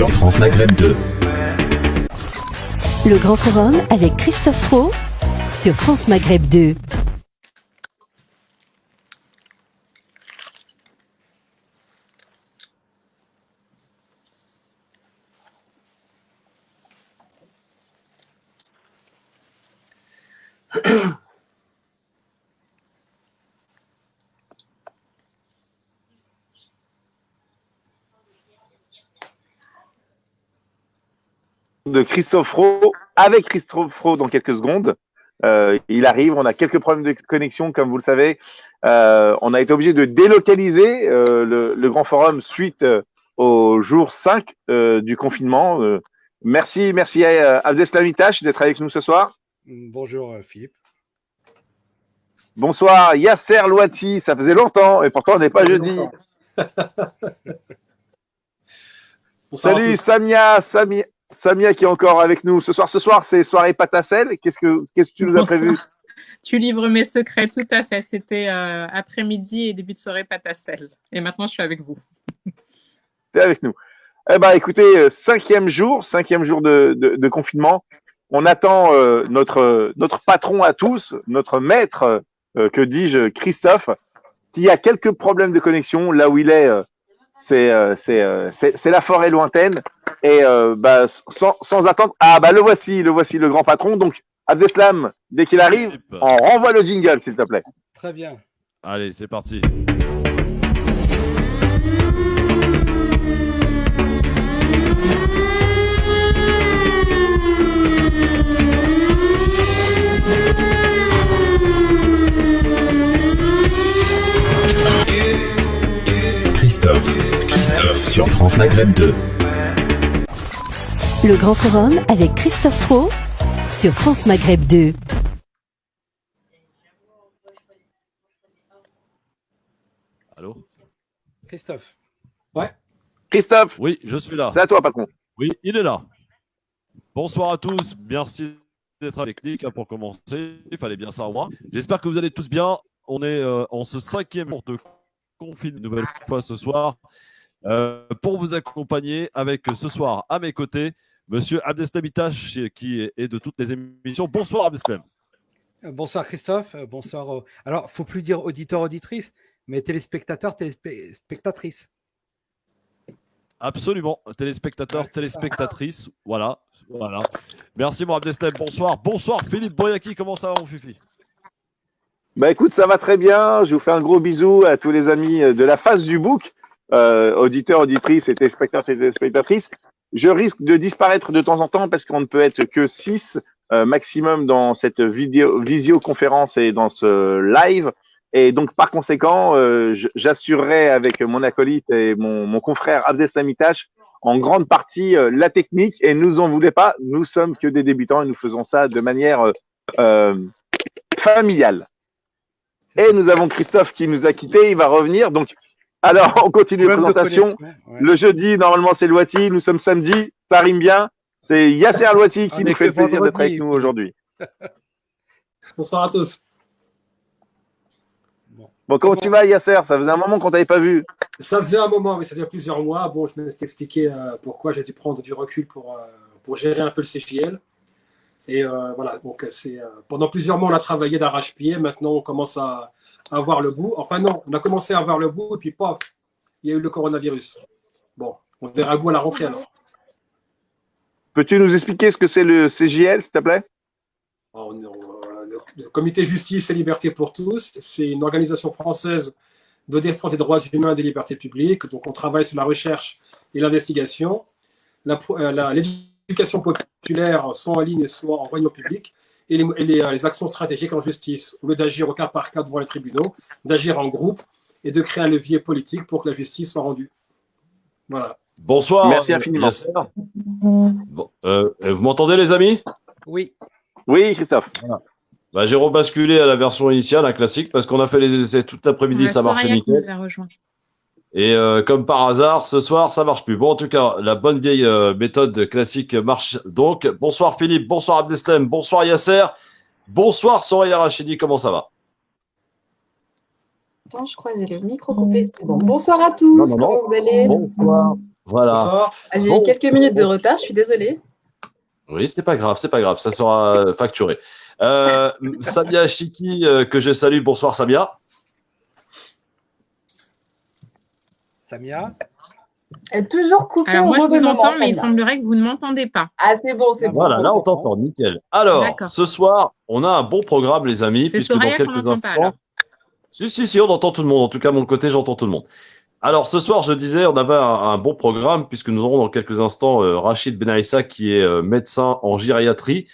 sur France Maghreb 2. Le Grand Forum avec Christophe Roux sur France Maghreb 2. De Christophe Roux, avec Christophe Roux dans quelques secondes. Il arrive, on a quelques problèmes de connexion, comme vous le savez. On a été obligé de délocaliser le Grand Forum suite au jour 5 du confinement. Merci à Abdeslam Itache d'être avec nous ce soir. Bonjour Philippe. Bonsoir Yasser Louati, ça faisait longtemps et pourtant on n'est pas jeudi. Salut Samia qui est encore avec nous ce soir. Ce soir, c'est soirée pâte à sel. Qu'est-ce que tu nous as prévu? Tu livres mes secrets, tout à fait. C'était après-midi et début de soirée pâte à sel. Et maintenant, je suis avec vous. Tu es avec nous. Eh ben, écoutez, cinquième jour de confinement. On attend notre patron à tous, notre maître, que dis-je, Christophe, qui a quelques problèmes de connexion. Là où il est, c'est la forêt lointaine. Et sans attendre, le voici, le grand patron. Donc, Abdeslam, dès qu'il arrive, on renvoie le jingle, s'il te plaît. Très bien. Allez, c'est parti. Christophe sur France Maghreb 2. Le Grand Forum avec Christophe Roux sur France Maghreb 2. Allô? Christophe. Ouais. Christophe. Oui, je suis là. C'est à toi, patron. Oui, il est là. Bonsoir à tous. Merci d'être à la technique pour commencer. Il fallait bien ça au moins. J'espère que vous allez tous bien. On est en ce cinquième jour de confinement, une nouvelle fois ce soir, pour vous accompagner avec ce soir à mes côtés Monsieur Abdeslam Itache qui est de toutes les émissions. Bonsoir Abdeslam. Bonsoir Christophe. Bonsoir. Alors, faut plus dire auditeur, auditrice, mais téléspectateur, téléspectatrice. Absolument. Téléspectateurs, téléspectatrices. Voilà. Merci mon Abdeslam. Bonsoir Philippe Boyaki. Comment ça va mon Fifi? Écoute, ça va très bien. Je vous fais un gros bisou à tous les amis de la face du bouc, auditeurs, auditrices et téléspectateurs et téléspectatrices. Je risque de disparaître de temps en temps parce qu'on ne peut être que 6 maximum dans cette visioconférence et dans ce live. Et donc, par conséquent, j'assurerai avec mon acolyte et mon confrère Abdeslam Itache en grande partie la technique. Et nous en voulez pas, nous sommes que des débutants et nous faisons ça de manière familiale. Et nous avons Christophe qui nous a quittés, il va revenir. Donc, alors, on continue les présentations. Ouais. Le jeudi, normalement, c'est Louati. Nous sommes samedi, ça rime bien. C'est Yasser Louati qui nous fait le plaisir d'être avec nous aujourd'hui. Bonsoir à tous. Bon, comment tu vas, Yasser? Ça faisait un moment qu'on ne t'avait pas vu. Ça faisait un moment, mais ça fait plusieurs mois. Bon, je me laisse t'expliquer pourquoi j'ai dû prendre du recul pour gérer un peu le CJL. Et voilà, donc c'est pendant plusieurs mois, on a travaillé d'arrache-pied. Maintenant, on commence à avoir le bout. Enfin non, on a commencé à avoir le bout et puis paf, il y a eu le coronavirus. Bon, on verra le bout à la rentrée alors. Peux-tu nous expliquer ce que c'est le CJL, s'il te plaît? Le Comité Justice et Liberté pour tous, c'est une organisation française de défense des droits humains et des libertés publiques. Donc on travaille sur la recherche et l'investigation, l'éducation populaire, soit en ligne, soit en réunion publique, et les actions stratégiques en justice, au lieu d'agir au cas par cas devant les tribunaux, d'agir en groupe et de créer un levier politique pour que la justice soit rendue. Voilà. Bonsoir. Merci infiniment. Bon, vous m'entendez les amis? Oui. Oui, Christophe. Voilà. J'ai rebasculé à la version initiale, un classique, parce qu'on a fait les essais toute l'après-midi, ça marchait nickel. Nous a rejoint. Et comme par hasard, ce soir, ça marche plus. Bon, en tout cas, la bonne vieille méthode classique marche donc. Bonsoir Philippe, bonsoir Abdeslam, bonsoir Yasser, bonsoir Soraya Rachidi, comment ça va? Attends, je crois que j'ai le micro coupé. Bon. Bonsoir à tous, comment vous allez? Bonsoir. Voilà. Bonsoir. Ah, j'ai Bon. eu quelques minutes de retard, je suis désolée. Oui, c'est pas grave, ça sera facturé. Samia Chiki, que je salue. Bonsoir Samia. Samia. Elle est toujours coupée Alors au moi, je mauvais vous moment, entends, mais il Samia. semblerait que vous ne m'entendez pas. Ah, c'est bon, c'est bon. Voilà, là on t'entend, nickel. Alors, D'accord. ce soir, on a un bon programme, les amis, C'est puisque dans Soraya qu'on quelques n'entend pas, instants. alors. Si, on entend tout le monde. En tout cas, mon côté, j'entends tout le monde. Alors, ce soir, je disais, on avait un bon programme, puisque nous aurons dans quelques instants Rachid Benaïssa, qui est médecin en gériatrie.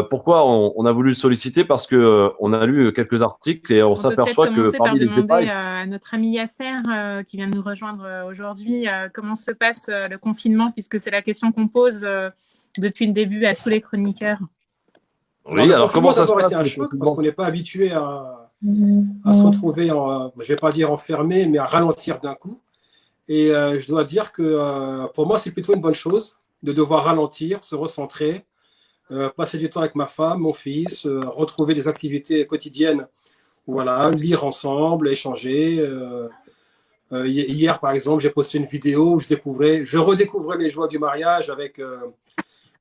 Pourquoi on a voulu le solliciter? Parce que on a lu quelques articles et on On peut s'aperçoit peut-être que commencer par parmi les demander EHPAD, à notre ami Yasser qui vient de nous rejoindre aujourd'hui comment se passe le confinement, puisque c'est la question qu'on pose depuis le début à tous les chroniqueurs. oui, alors comment ça se d'abord passe été un le choc parce confinement qu'on n'est pas habitué à se retrouver, je vais pas dire enfermé, mais à ralentir d'un coup. Et je dois dire que pour moi, c'est plutôt une bonne chose de devoir ralentir, se recentrer, passer du temps avec ma femme, mon fils, retrouver des activités quotidiennes. Voilà, lire ensemble, échanger. Hier, par exemple, j'ai posté une vidéo où je redécouvrais les joies du mariage avec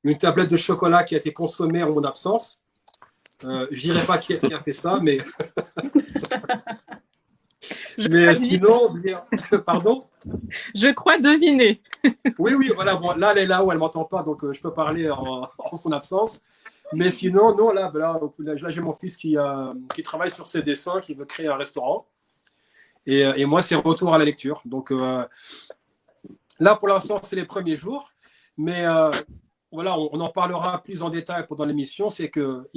une tablette de chocolat qui a été consommée en mon absence. Je dirais pas qui est-ce qui a fait ça, mais mais sinon, pardon. Je crois deviner. Oui, voilà. Bon, là, elle est là où elle m'entend pas, donc je peux parler en son absence. Mais sinon, non, là j'ai mon fils qui travaille sur ses dessins, qui veut créer un restaurant. Et moi, c'est retour à la lecture. Donc là, pour l'instant, c'est les premiers jours. Mais voilà, on en parlera plus en détail pendant l'émission. C'est que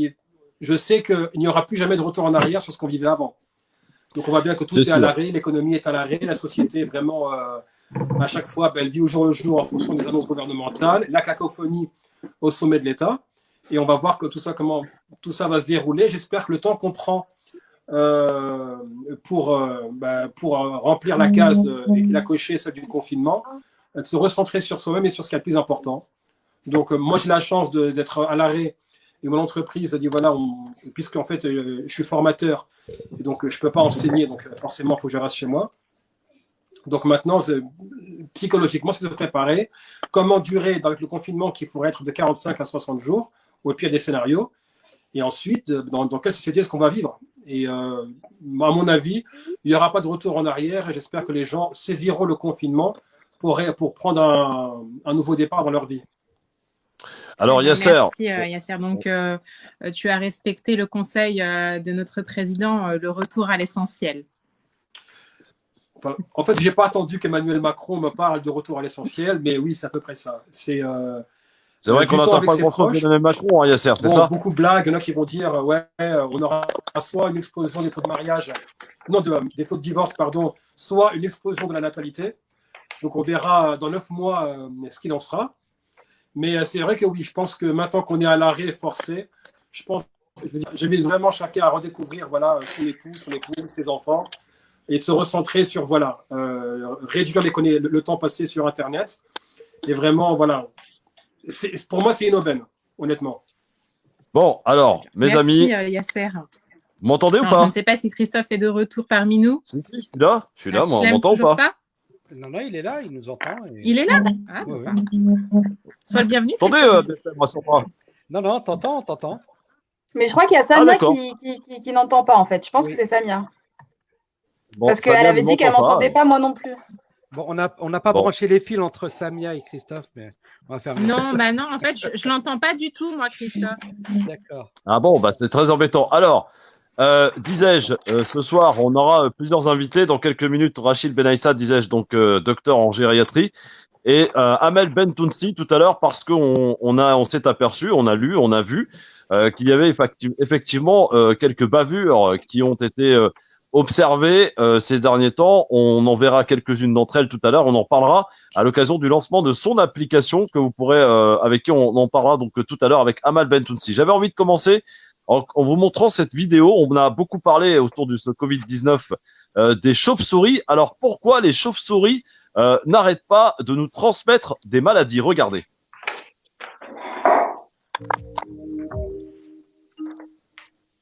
je sais qu'il n'y aura plus jamais de retour en arrière sur ce qu'on vivait avant. Donc on voit bien que tout est à l'arrêt, l'économie est à l'arrêt, la société vraiment à chaque fois, elle vit au jour le jour en fonction des annonces gouvernementales, la cacophonie au sommet de l'État. Et on va voir que comment tout ça va se dérouler. J'espère que le temps qu'on prend pour remplir la case et la cocher, celle du confinement, de se recentrer sur soi-même et sur ce qui est le plus important. Donc moi, j'ai la chance d'être à l'arrêt et mon entreprise a dit voilà, puisque en fait, je suis formateur et donc je ne peux pas enseigner, donc forcément, il faut que je reste chez moi. Donc maintenant, psychologiquement, c'est de préparer comment durer avec le confinement qui pourrait être de 45 à 60 jours, au pire des scénarios, et ensuite, dans quelle société est-ce qu'on va vivre. Et à mon avis, il n'y aura pas de retour en arrière et j'espère que les gens saisiront le confinement pour prendre un nouveau départ dans leur vie. Alors Yasser. Merci Yasser. Donc tu as respecté le conseil de notre président, le retour à l'essentiel. Enfin, en fait, je n'ai pas attendu qu'Emmanuel Macron me parle de retour à l'essentiel, mais oui, c'est à peu près ça. C'est vrai qu'on n'entend pas grand-chose d'Emmanuel Macron, hein, Yasser, c'est ça? Beaucoup de blagues, il y en a qui vont dire ouais, on aura soit une explosion des taux de mariage, des taux de divorce, pardon, soit une explosion de la natalité. Donc on verra dans 9 mois ce qu'il en sera. Mais c'est vrai que oui, je pense que maintenant qu'on est à l'arrêt forcé, j'invite vraiment chacun à redécouvrir son époux, son épouse, ses enfants, et de se recentrer sur réduire le temps passé sur Internet. Et vraiment, pour moi, c'est une aubaine, honnêtement. Bon, alors, mes amis. Merci Yasser. Vous m'entendez ou pas? Je ne sais pas si Christophe est de retour parmi nous. Si, je suis là, moi, on m'entend ou pas? Non, il est là, il nous entend. Il est là. Ouais. Sois le bienvenu. Attendez, rassure-moi. Non, t'entends. Mais je crois qu'il y a Samia qui n'entend pas, en fait. Je pense que c'est Samia. Bon, parce qu'elle avait dit qu'elle ne m'entendait pas, moi non plus. Bon, on n'a pas branché les fils entre Samia et Christophe, mais on va faire mieux. Non, en fait, je l'entends pas du tout, moi, Christophe. D'accord. Ah bon, c'est très embêtant. Alors, disais-je, ce soir, on aura plusieurs invités. Dans quelques minutes, Rachid Benaïssa, disais-je, donc docteur en gériatrie, et Amel Bentounsi tout à l'heure, parce qu'on s'est aperçu, on a lu, on a vu qu'il y avait effectivement quelques bavures qui ont été observées ces derniers temps. On en verra quelques-unes d'entre elles tout à l'heure. On en parlera à l'occasion du lancement de son application que vous pourrez, avec qui on en parlera donc tout à l'heure avec Amel Bentounsi. J'avais envie de commencer en vous montrant cette vidéo. On a beaucoup parlé autour de ce Covid-19 des chauves-souris. Alors pourquoi les chauves-souris n'arrêtent pas de nous transmettre des maladies? Regardez.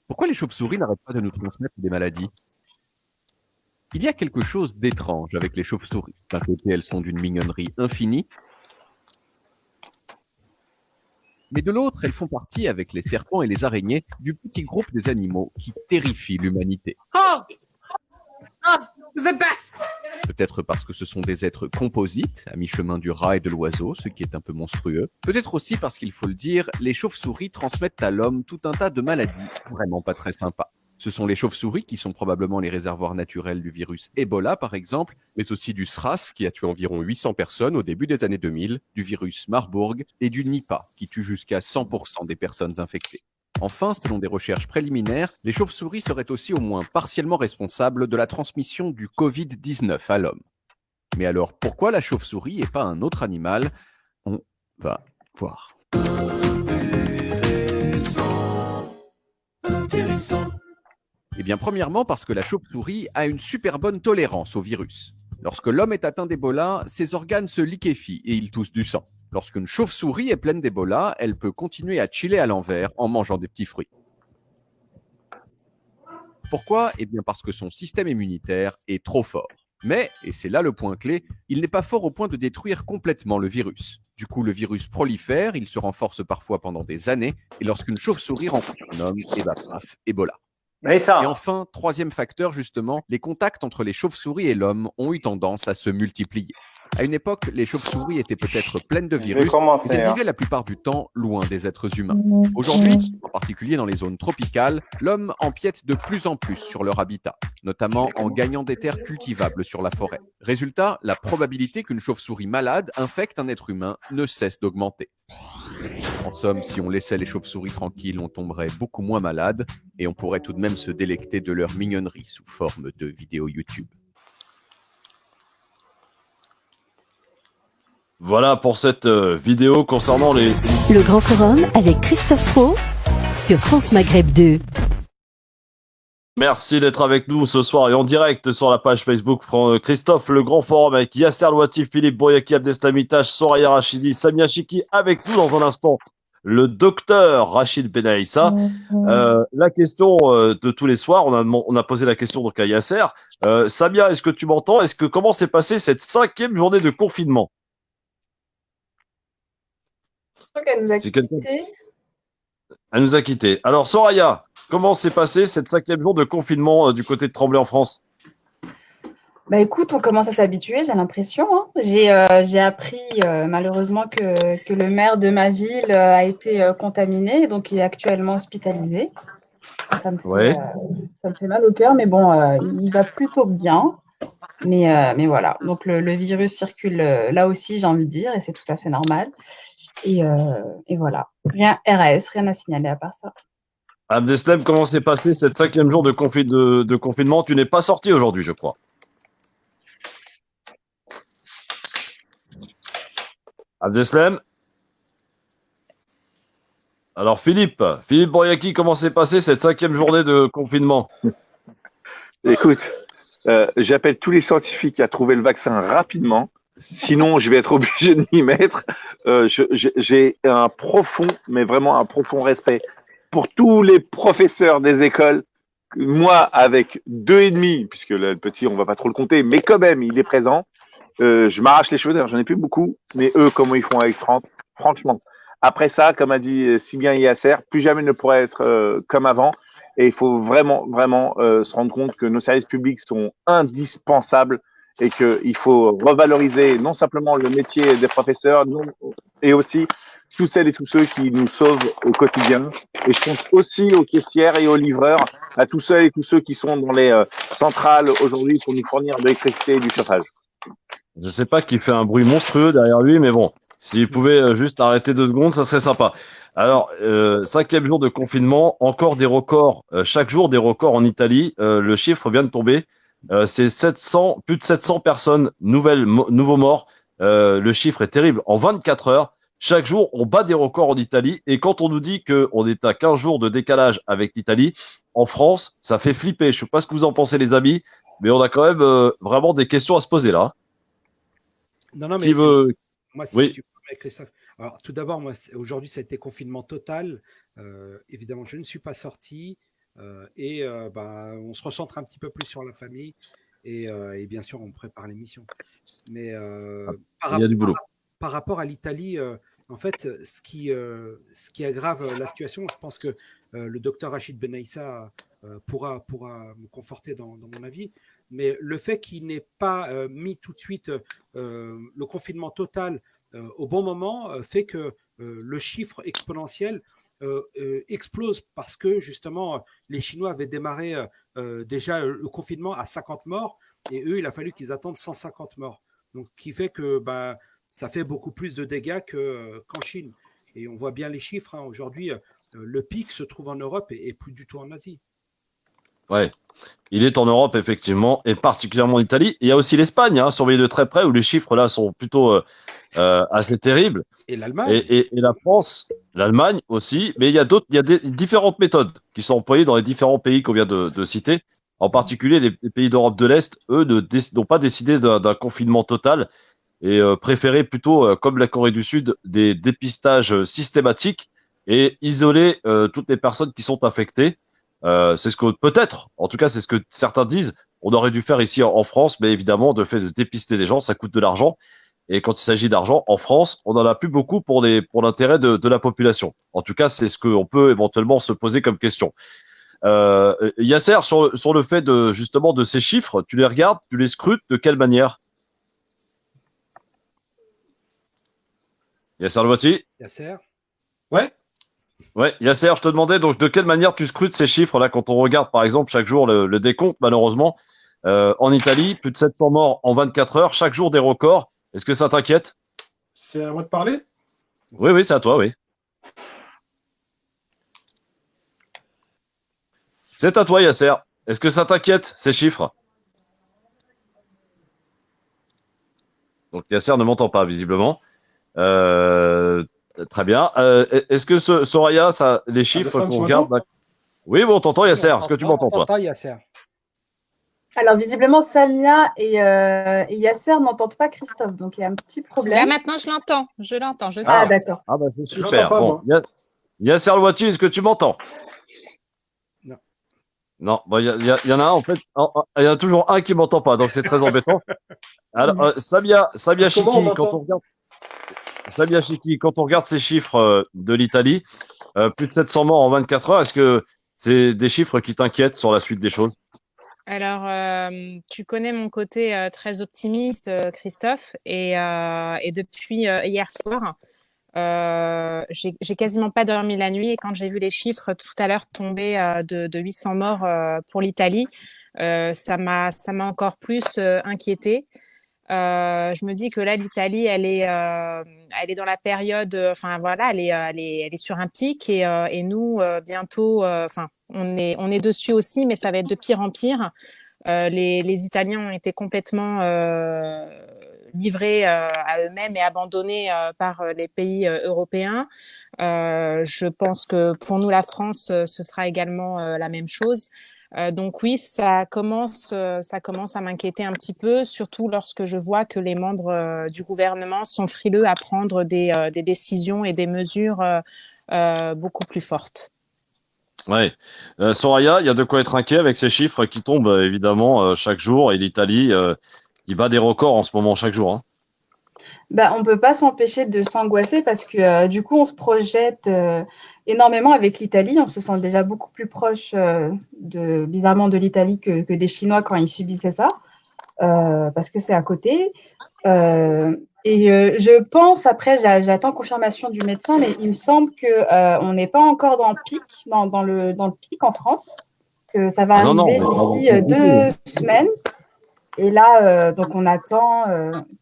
Pourquoi les chauves-souris n'arrêtent pas de nous transmettre des maladies? Il y a quelque chose d'étrange avec les chauves-souris. D'un côté, elles sont d'une mignonnerie infinie, mais de l'autre, elles font partie, avec les serpents et les araignées, du petit groupe des animaux qui terrifient l'humanité. Peut-être parce que ce sont des êtres composites, à mi-chemin du rat et de l'oiseau, ce qui est un peu monstrueux. Peut-être aussi parce qu'il faut le dire, les chauves-souris transmettent à l'homme tout un tas de maladies vraiment pas très sympas. Ce sont les chauves-souris qui sont probablement les réservoirs naturels du virus Ebola, par exemple, mais aussi du SRAS, qui a tué environ 800 personnes au début des années 2000, du virus Marburg et du Nipah, qui tue jusqu'à 100% des personnes infectées. Enfin, selon des recherches préliminaires, les chauves-souris seraient aussi au moins partiellement responsables de la transmission du Covid-19 à l'homme. Mais alors, pourquoi la chauve-souris et pas un autre animal? On va voir. Intéressant. Eh bien, premièrement, parce que la chauve-souris a une super bonne tolérance au virus. Lorsque l'homme est atteint d'Ebola, ses organes se liquéfient et il tousse du sang. Lorsqu'une chauve-souris est pleine d'Ebola, elle peut continuer à chiller à l'envers en mangeant des petits fruits. Pourquoi? Eh bien, parce que son système immunitaire est trop fort. Mais, et c'est là le point clé, il n'est pas fort au point de détruire complètement le virus. Du coup, le virus prolifère, il se renforce parfois pendant des années, et lorsqu'une chauve-souris rencontre un homme, et bah paf, Ebola. Et enfin, troisième facteur justement, les contacts entre les chauves-souris et l'homme ont eu tendance à se multiplier. À une époque, les chauves-souris étaient peut-être pleines de virus, mais elles vivaient la plupart du temps loin des êtres humains. Aujourd'hui, en particulier dans les zones tropicales, l'homme empiète de plus en plus sur leur habitat, notamment en gagnant des terres cultivables sur la forêt. Résultat, la probabilité qu'une chauve-souris malade infecte un être humain ne cesse d'augmenter. En somme, si on laissait les chauves-souris tranquilles, on tomberait beaucoup moins malade et on pourrait tout de même se délecter de leur mignonnerie sous forme de vidéos YouTube. Voilà pour cette vidéo concernant les... Le Grand Forum avec Christophe Roux sur France Maghreb 2. Merci d'être avec nous ce soir et en direct sur la page Facebook Christophe, le Grand Forum avec Yasser Louatif, Philippe Bouriaki, Abdeslamitash, Soraya Rachidi, Samia Chiki, avec nous dans un instant, le docteur Rachid Benaïssa. La question de tous les soirs, on a posé la question donc à Yasser. Samia, est-ce que tu m'entends? Comment s'est passée cette 5e journée de confinement? Elle nous a quittés. Elle nous a quittés. Alors Soraya, comment s'est passé cette 5e jour de confinement du côté de Tremblay en France? Bah écoute, on commence à s'habituer, j'ai l'impression. Hein. J'ai appris malheureusement que le maire de ma ville a été contaminé, donc il est actuellement hospitalisé. Ça me fait mal au cœur, mais bon, il va plutôt bien. Mais voilà, donc le virus circule là aussi, j'ai envie de dire, et c'est tout à fait normal. Et voilà, rien RAS, rien à signaler à part ça. Abdeslam, comment s'est passé cette 5e jour de confinement? Tu n'es pas sorti aujourd'hui, je crois. Abdeslam? Alors Philippe Bouriaki, comment s'est passé cette 5e journée de confinement? Écoute, j'appelle tous les scientifiques à trouver le vaccin rapidement. Sinon, je vais être obligé de m'y mettre. J'ai un profond, mais vraiment un profond respect pour tous les professeurs des écoles. Moi, avec 2,5, puisque le petit, on va pas trop le compter, mais quand même, il est présent. Je m'arrache les cheveux, d'ailleurs, j'en ai plus beaucoup. Mais eux, comment ils font avec 30? Franchement. Après ça, comme a dit si bien Yasser, plus jamais ne pourrait être comme avant. Et il faut vraiment se rendre compte que nos services publics sont indispensables et qu'il faut revaloriser non simplement le métier des professeurs, et aussi tous celles et tous ceux qui nous sauvent au quotidien. Et je pense aussi aux caissières et aux livreurs, à tous ceux et tous ceux qui sont dans les centrales aujourd'hui pour nous fournir de l'électricité et du chauffage. Je ne sais pas qui fait un bruit monstrueux derrière lui, mais bon, s'il pouvait juste arrêter 2 secondes, ça serait sympa. Alors, 5e jour de confinement, encore des records, chaque jour des records en Italie. Le chiffre vient de tomber. C'est plus de 700 personnes nouveaux morts. Le chiffre est terrible. En 24 heures, chaque jour, on bat des records en Italie. Et quand on nous dit qu'on est à 15 jours de décalage avec l'Italie, en France, ça fait flipper. Je ne sais pas ce que vous en pensez, les amis, mais on a quand même vraiment des questions à se poser là. Non, mais qui veut... moi, si oui. tu peux, Christophe. Alors, tout d'abord, moi, aujourd'hui, ça a été confinement total. Évidemment, je ne suis pas sorti. On se recentre un petit peu plus sur la famille. et bien sûr, on prépare l'émission. Mais Il y a du boulot. par rapport à l'Italie, en fait, ce qui aggrave la situation, je pense que le docteur Rachid Benaïssa pourra me conforter dans mon avis, mais le fait qu'il n'ait pas mis tout de suite le confinement total au bon moment fait que le chiffre exponentiel explose parce que justement les Chinois avaient démarré déjà le confinement à 50 morts et eux, il a fallu qu'ils attendent 150 morts. Donc, ce qui fait que ça fait beaucoup plus de dégâts qu'en Chine. Et on voit bien les chiffres. Hein. Aujourd'hui, le pic se trouve en Europe et plus du tout en Asie. Ouais, il est en Europe, effectivement, et particulièrement en Italie. Il y a aussi l'Espagne, hein, surveillée de très près, où les chiffres là sont plutôt assez terribles. Et l'Allemagne. Et la France, l'Allemagne aussi. Mais il y a des différentes méthodes qui sont employées dans les différents pays qu'on vient de citer. En particulier, les pays d'Europe de l'Est, eux, n'ont pas décidé d'un confinement total et préféraient plutôt, comme la Corée du Sud, des dépistages systématiques et isoler toutes les personnes qui sont infectées. C'est ce que peut-être, en tout cas, c'est ce que certains disent. On aurait dû faire ici en France, mais évidemment, de fait de dépister les gens, ça coûte de l'argent. Et quand il s'agit d'argent, en France, on n'en a plus beaucoup pour l'intérêt de la population. En tout cas, c'est ce qu'on peut éventuellement se poser comme question. Yasser, sur le fait justement de ces chiffres, tu les regardes, tu les scrutes, de quelle manière? Yasser Louati? Yasser? Ouais. Ouais, Yasser, je te demandais donc de quelle manière tu scrutes ces chiffres là quand on regarde par exemple chaque jour le décompte, malheureusement en Italie, plus de 700 morts en 24 heures, chaque jour des records. Est-ce que ça t'inquiète? C'est à moi de parler? Oui, c'est à toi, oui. C'est à toi, Yasser. Est-ce que ça t'inquiète, ces chiffres? Donc Yasser ne m'entend pas, visiblement. Très bien. Est-ce que Soraya, les chiffres qu'on regarde... Oui, bon, t'entends, Yasser. Est-ce que tu m'entends, toi? Yasser. Alors, visiblement, Samia et Yasser n'entendent pas Christophe, donc il y a un petit problème. Là, maintenant, je l'entends. Je sais. Ah, d'accord. Ah, bah, c'est super. Pas, bon. Yasser Louati, est-ce que tu m'entends? Non, bon, il y en a un, en fait, il y en a toujours un qui m'entend pas, donc c'est très embêtant. Alors, Samia Chiki, quand on regarde ces chiffres de l'Italie, plus de 700 morts en 24 heures, est-ce que c'est des chiffres qui t'inquiètent sur la suite des choses? Alors, tu connais mon côté très optimiste, Christophe, et depuis hier soir, j'ai quasiment pas dormi la nuit, et quand j'ai vu les chiffres tout à l'heure tomber de 800 morts pour l'Italie, ça m'a encore plus inquiétée. Je me dis que là, l'Italie, elle est dans la période, enfin voilà, elle est sur un pic, et nous bientôt, enfin on est dessus aussi, mais ça va être de pire en pire. Les Italiens ont été complètement livrés à eux-mêmes et abandonnés par les pays européens. Je pense que pour nous, la France, ce sera également la même chose. Donc oui, ça commence à m'inquiéter un petit peu, surtout lorsque je vois que les membres du gouvernement sont frileux à prendre des décisions et des mesures beaucoup plus fortes. Ouais. Soraya, il y a de quoi être inquiet avec ces chiffres qui tombent évidemment chaque jour, et l'Italie qui bat des records en ce moment chaque jour. Hein. On ne peut pas s'empêcher de s'angoisser parce que du coup, on se projette énormément avec l'Italie. On se sent déjà beaucoup plus proche bizarrement de l'Italie que des Chinois quand ils subissaient ça, parce que c'est à côté. Et je pense, après, j'attends confirmation du médecin, mais il me semble qu'on n'est pas encore dans le pic, dans le pic en France, que ça va arriver d'ici 2 semaines. Et là, donc on attend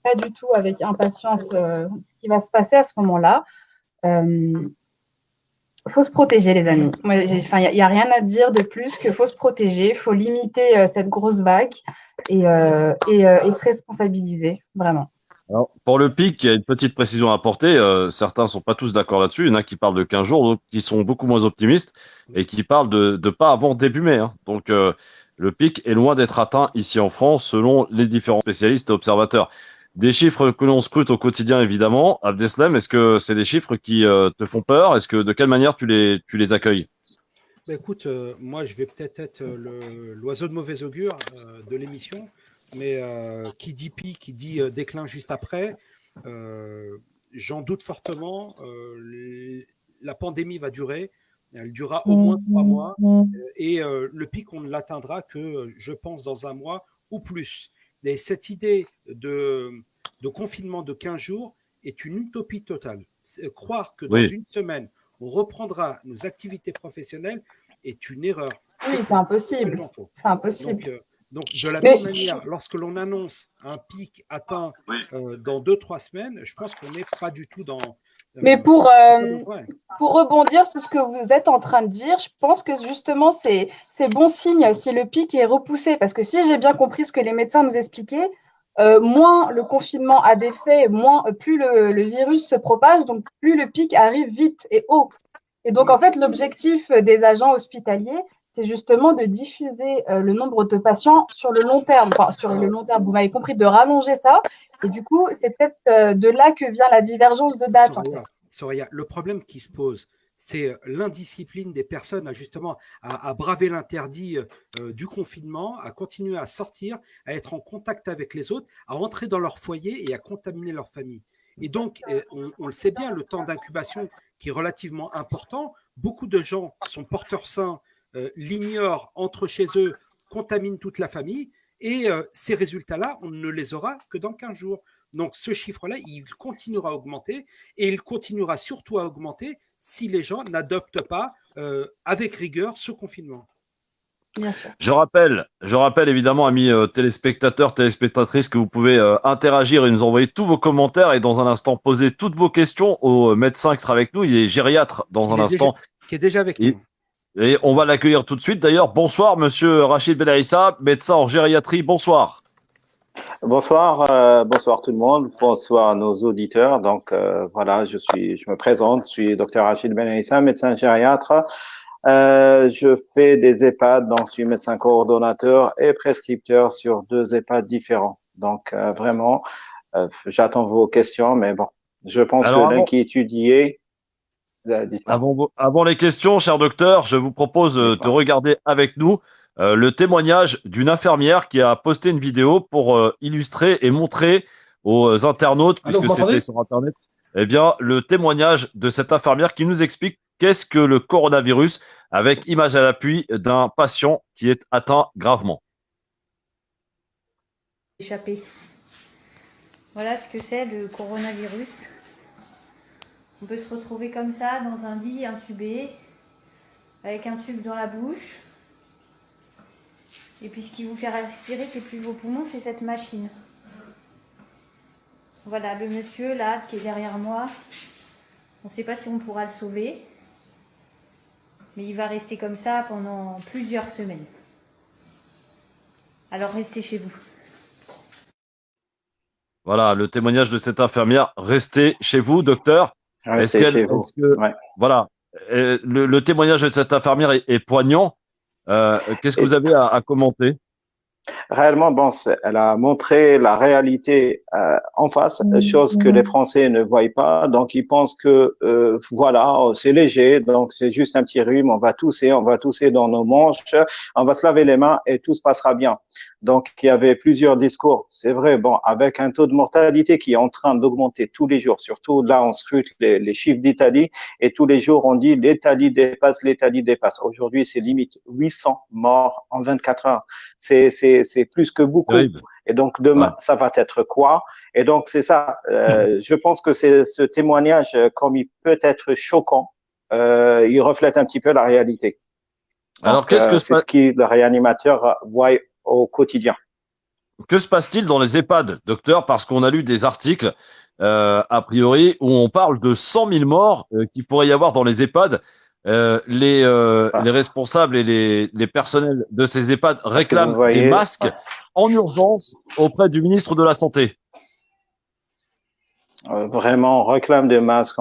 pas du tout avec impatience ce qui va se passer à ce moment-là. Il faut se protéger, les amis. Il n'y a rien à dire de plus qu'il faut se protéger, il faut limiter cette grosse vague et se responsabiliser, vraiment. Alors, pour le pic, il y a une petite précision à apporter. Certains ne sont pas tous d'accord là-dessus. Il y en a qui parlent de 15 jours, d'autres qui sont beaucoup moins optimistes et qui parlent de pas avant début mai. Hein. Donc, le pic est loin d'être atteint ici en France, selon les différents spécialistes et observateurs. Des chiffres que l'on scrute au quotidien, évidemment. Abdeslam, est-ce que c'est des chiffres qui te font peur? Est-ce que de quelle manière tu les accueilles? Écoute, moi, je vais peut-être être l'oiseau de mauvais augure de l'émission. mais qui dit pic, qui dit déclin juste après, j'en doute fortement. La pandémie va durer, elle durera au moins 3 mois, et le pic, on ne l'atteindra que, je pense, dans un mois ou plus. Et cette idée de confinement de 15 jours est une utopie totale. Croire que dans une semaine, on reprendra nos activités professionnelles est une erreur. Oui, c'est impossible. C'est impossible. Donc, de la même manière, lorsque l'on annonce un pic atteint dans 2-3 semaines, je pense qu'on n'est pas du tout dans… Mais pour rebondir sur ce que vous êtes en train de dire, je pense que justement, c'est bon signe si le pic est repoussé. Parce que si j'ai bien compris ce que les médecins nous expliquaient, moins le confinement a d'effet, plus le virus se propage, donc plus le pic arrive vite et haut. Et donc, en fait, l'objectif des agents hospitaliers, c'est justement de diffuser le nombre de patients sur le long terme. Enfin, sur le long terme, vous m'avez compris, de rallonger ça. Et du coup, c'est peut-être de là que vient la divergence de date. Soraya, le problème qui se pose, c'est l'indiscipline des personnes à braver l'interdit du confinement, à continuer à sortir, à être en contact avec les autres, à entrer dans leur foyer et à contaminer leur famille. Et donc, on le sait bien, le temps d'incubation qui est relativement important, beaucoup de gens sont porteurs sains, l'ignorent, entrent chez eux, contaminent toute la famille, et ces résultats-là, on ne les aura que dans 15 jours. Donc, ce chiffre-là, il continuera à augmenter, et il continuera surtout à augmenter si les gens n'adoptent pas avec rigueur ce confinement. Bien sûr. Je rappelle évidemment, amis téléspectateurs, téléspectatrices, que vous pouvez interagir et nous envoyer tous vos commentaires et dans un instant poser toutes vos questions au médecin qui sera avec nous. Il est gériatre dans un instant. Qui est déjà avec nous. Et on va l'accueillir tout de suite. D'ailleurs, bonsoir, monsieur Rachid Benaïssa, médecin en gériatrie. Bonsoir. Bonsoir, bonsoir tout le monde, bonsoir à nos auditeurs. Donc voilà, je me présente, je suis docteur Rachid Benaïssa, médecin gériatre. Je fais des EHPAD, donc je suis médecin coordonnateur et prescripteur sur 2 EHPAD différents. Donc vraiment, j'attends vos questions, mais bon, je pense que l'inquiétude y est. Avant les questions, cher docteur, je vous propose de regarder avec nous le témoignage d'une infirmière qui a posté une vidéo pour illustrer et montrer aux internautes, puisque c'était sur Internet, eh bien, le témoignage de cette infirmière qui nous explique qu'est-ce que le coronavirus, avec image à l'appui d'un patient qui est atteint gravement. Échappé. Voilà ce que c'est le coronavirus. On peut se retrouver comme ça dans un lit intubé, avec un tube dans la bouche. Et puis ce qui vous fait respirer, c'est plus vos poumons, c'est cette machine. Voilà, le monsieur là qui est derrière moi, on ne sait pas si on pourra le sauver, mais il va rester comme ça pendant plusieurs semaines. Alors restez chez vous. Voilà, le témoignage de cette infirmière. Restez chez vous, docteur. Voilà, le témoignage de cette infirmière est poignant. Qu'est-ce que vous avez à commenter? Réellement, bon, elle a montré la réalité en face, chose que les Français ne voient pas. Donc, ils pensent que voilà, c'est léger, donc c'est juste un petit rhume, on va tousser dans nos manches, on va se laver les mains et tout se passera bien. Donc, il y avait plusieurs discours. C'est vrai, bon, avec un taux de mortalité qui est en train d'augmenter tous les jours, surtout là, on scrute les chiffres d'Italie et tous les jours, on dit l'Italie dépasse. Aujourd'hui, c'est limite 800 morts en 24 heures. C'est plus que beaucoup. Terrible. Et donc, demain, ça va être quoi? Et donc, c'est ça. Je pense que ce témoignage, comme il peut être choquant, il reflète un petit peu la réalité. Donc, alors, qu'est-ce que c'est ce que le réanimateur voit au quotidien. Que se passe-t-il dans les EHPAD, docteur? Parce qu'on a lu des articles, a priori, où on parle de 100 000 morts qu'il pourrait y avoir dans les EHPAD. Les responsables et les personnels de ces EHPAD réclament des masques en urgence auprès du ministre de la Santé. Vraiment, on réclame des masques.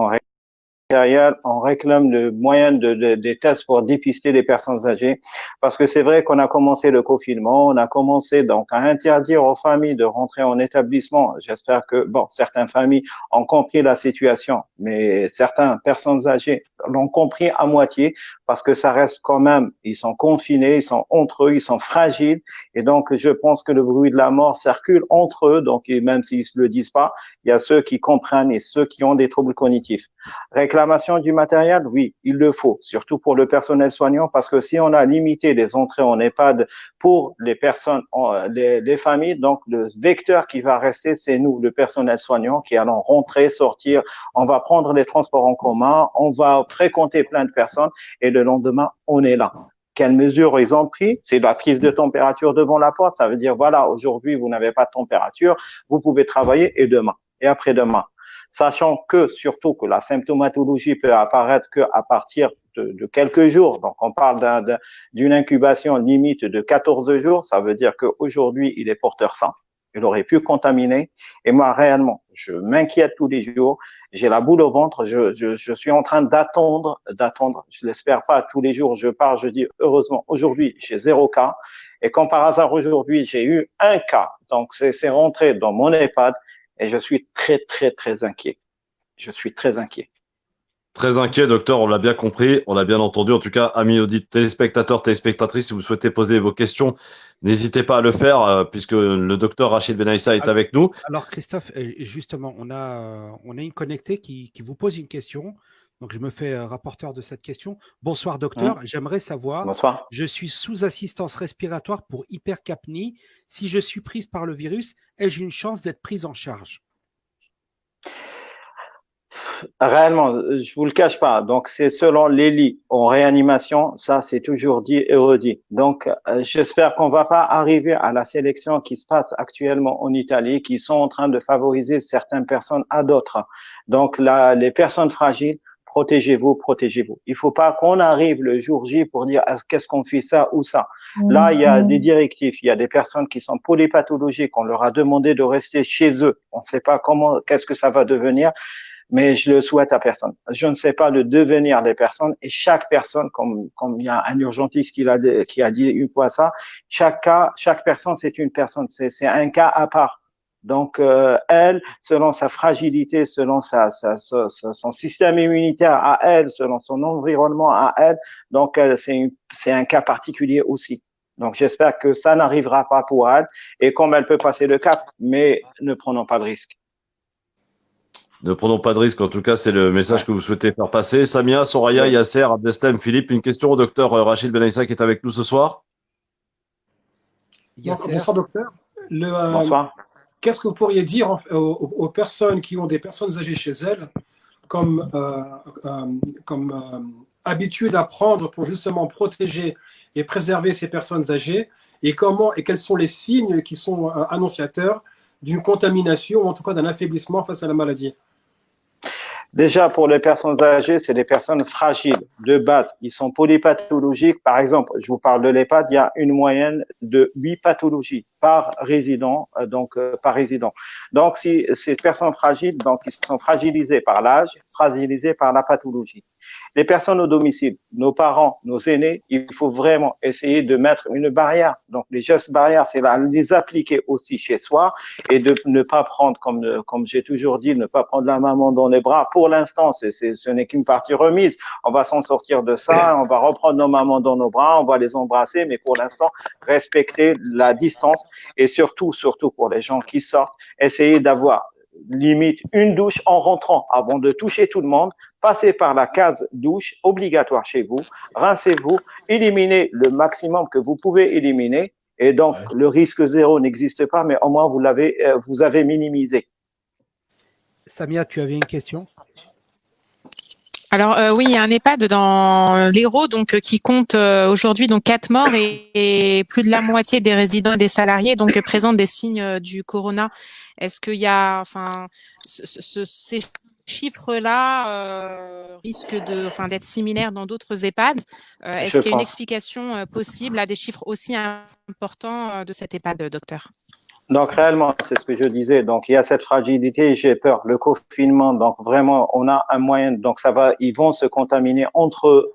matériel, on réclame le moyen des tests pour dépister les personnes âgées, parce que c'est vrai qu'on a commencé le confinement, on a commencé donc à interdire aux familles de rentrer en établissement. J'espère que, bon, certaines familles ont compris la situation, mais certaines personnes âgées l'ont compris à moitié, parce que ça reste quand même, ils sont confinés, ils sont entre eux, ils sont fragiles, et donc je pense que le bruit de la mort circule entre eux, donc même s'ils ne le disent pas, il y a ceux qui comprennent et ceux qui ont des troubles cognitifs. Réclamation du matériel, oui, il le faut, surtout pour le personnel soignant, parce que si on a limité les entrées en EHPAD pour les personnes, les familles, donc le vecteur qui va rester, c'est nous, le personnel soignant, qui allons rentrer, sortir, on va prendre les transports en commun, on va fréquenter plein de personnes, et le lendemain, on est là. Quelles mesures ils ont pris? C'est la prise de température devant la porte. Ça veut dire, voilà, aujourd'hui, vous n'avez pas de température, vous pouvez travailler, et demain, et après-demain. Sachant que, surtout, que la symptomatologie peut apparaître qu'à partir de quelques jours. Donc, on parle d'une incubation limite de 14 jours. Ça veut dire qu'aujourd'hui, il est porteur sain. Il aurait pu contaminer. Et moi, réellement, je m'inquiète tous les jours. J'ai la boule au ventre. Je suis en train d'attendre. Je l'espère pas. Tous les jours, je pars, je dis, heureusement, aujourd'hui, j'ai 0 cas. Et quand par hasard, aujourd'hui, j'ai eu 1 cas. Donc, c'est rentré dans mon EHPAD. Et je suis très, très, très inquiet. Je suis très inquiet. Très inquiet, docteur, on l'a bien compris, on l'a bien entendu. En tout cas, amis auditeurs, téléspectateurs, téléspectatrices, si vous souhaitez poser vos questions, n'hésitez pas à le faire, puisque le docteur Rachid Benaïssa est avec nous. Alors, Christophe, justement, on a une connectée qui vous pose une question. Donc, je me fais rapporteur de cette question. Bonsoir, docteur. J'aimerais savoir, Bonsoir. je suis sous assistance respiratoire pour hypercapnie. Si je suis prise par le virus, ai-je une chance d'être prise en charge? Réellement, je vous le cache pas. Donc, c'est selon les lits en réanimation. Ça, c'est toujours dit et redit. Donc, j'espère qu'on va pas arriver à la sélection qui se passe actuellement en Italie, qui sont en train de favoriser certaines personnes à d'autres. Donc, là, les personnes fragiles, protégez-vous, protégez-vous. Il faut pas qu'on arrive le jour J pour dire qu'est-ce qu'on fait ça ou ça. Là, il y a des directives, il y a des personnes qui sont polypathologiques, on leur a demandé de rester chez eux. On ne sait pas comment, qu'est-ce que ça va devenir, mais je le souhaite à personne. Je ne sais pas le devenir des personnes, et chaque personne, comme il y a un urgentiste qui a dit une fois ça, chaque personne, c'est une personne, c'est un cas à part. Donc, elle, selon sa fragilité, selon son système immunitaire à elle, selon son environnement à elle, donc c'est un cas particulier aussi. Donc, j'espère que ça n'arrivera pas pour elle, et comme elle peut passer le cap, mais ne prenons pas de risque. Ne prenons pas de risque, en tout cas, c'est le message que vous souhaitez faire passer. Samia, Soraya, Yasser, Abdeslam, Philippe, une question au docteur Rachid Benaïssa qui est avec nous ce soir. Bonsoir, docteur. Bonsoir. Qu'est-ce que vous pourriez dire aux personnes qui ont des personnes âgées chez elles comme habitude à prendre pour justement protéger et préserver ces personnes âgées, et quels sont les signes qui sont annonciateurs d'une contamination ou en tout cas d'un affaiblissement face à la maladie? Déjà, pour les personnes âgées, c'est des personnes fragiles de base. Ils sont polypathologiques. Par exemple, je vous parle de l'EHPAD, il y a une moyenne de 8 pathologies par résident, par résident. Donc, si ces personnes fragiles, donc ils sont fragilisés par l'âge, fragilisés par la pathologie. Les personnes au domicile, nos parents, nos aînés, il faut vraiment essayer de mettre une barrière. Donc, les gestes barrières, c'est là, les appliquer aussi chez soi, et de ne pas prendre, comme j'ai toujours dit, ne pas prendre la maman dans les bras. Pour l'instant, ce n'est qu'une partie remise. On va s'en sortir de ça, on va reprendre nos mamans dans nos bras, on va les embrasser, mais pour l'instant, respecter la distance, et surtout pour les gens qui sortent, essayer d'avoir limite une douche en rentrant avant de toucher tout le monde. Passez par la case douche obligatoire chez vous, rincez-vous, éliminez le maximum que vous pouvez éliminer, et donc le risque zéro n'existe pas, mais au moins vous avez minimisé. Samia, tu avais une question? Alors oui, il y a un EHPAD dans l'Hérault qui compte aujourd'hui 4 morts et plus de la moitié des résidents et des salariés présentent des signes du corona. Est-ce qu'il y a, ces chiffres-là risquent d'être similaires dans d'autres EHPAD? Est-ce qu'il y a une explication possible à des chiffres aussi importants de cet EHPAD, docteur? Donc réellement, c'est ce que je disais. Donc il y a cette fragilité, j'ai peur. Le confinement, donc vraiment, on a un moyen. Donc ça va, ils vont se contaminer entre eux,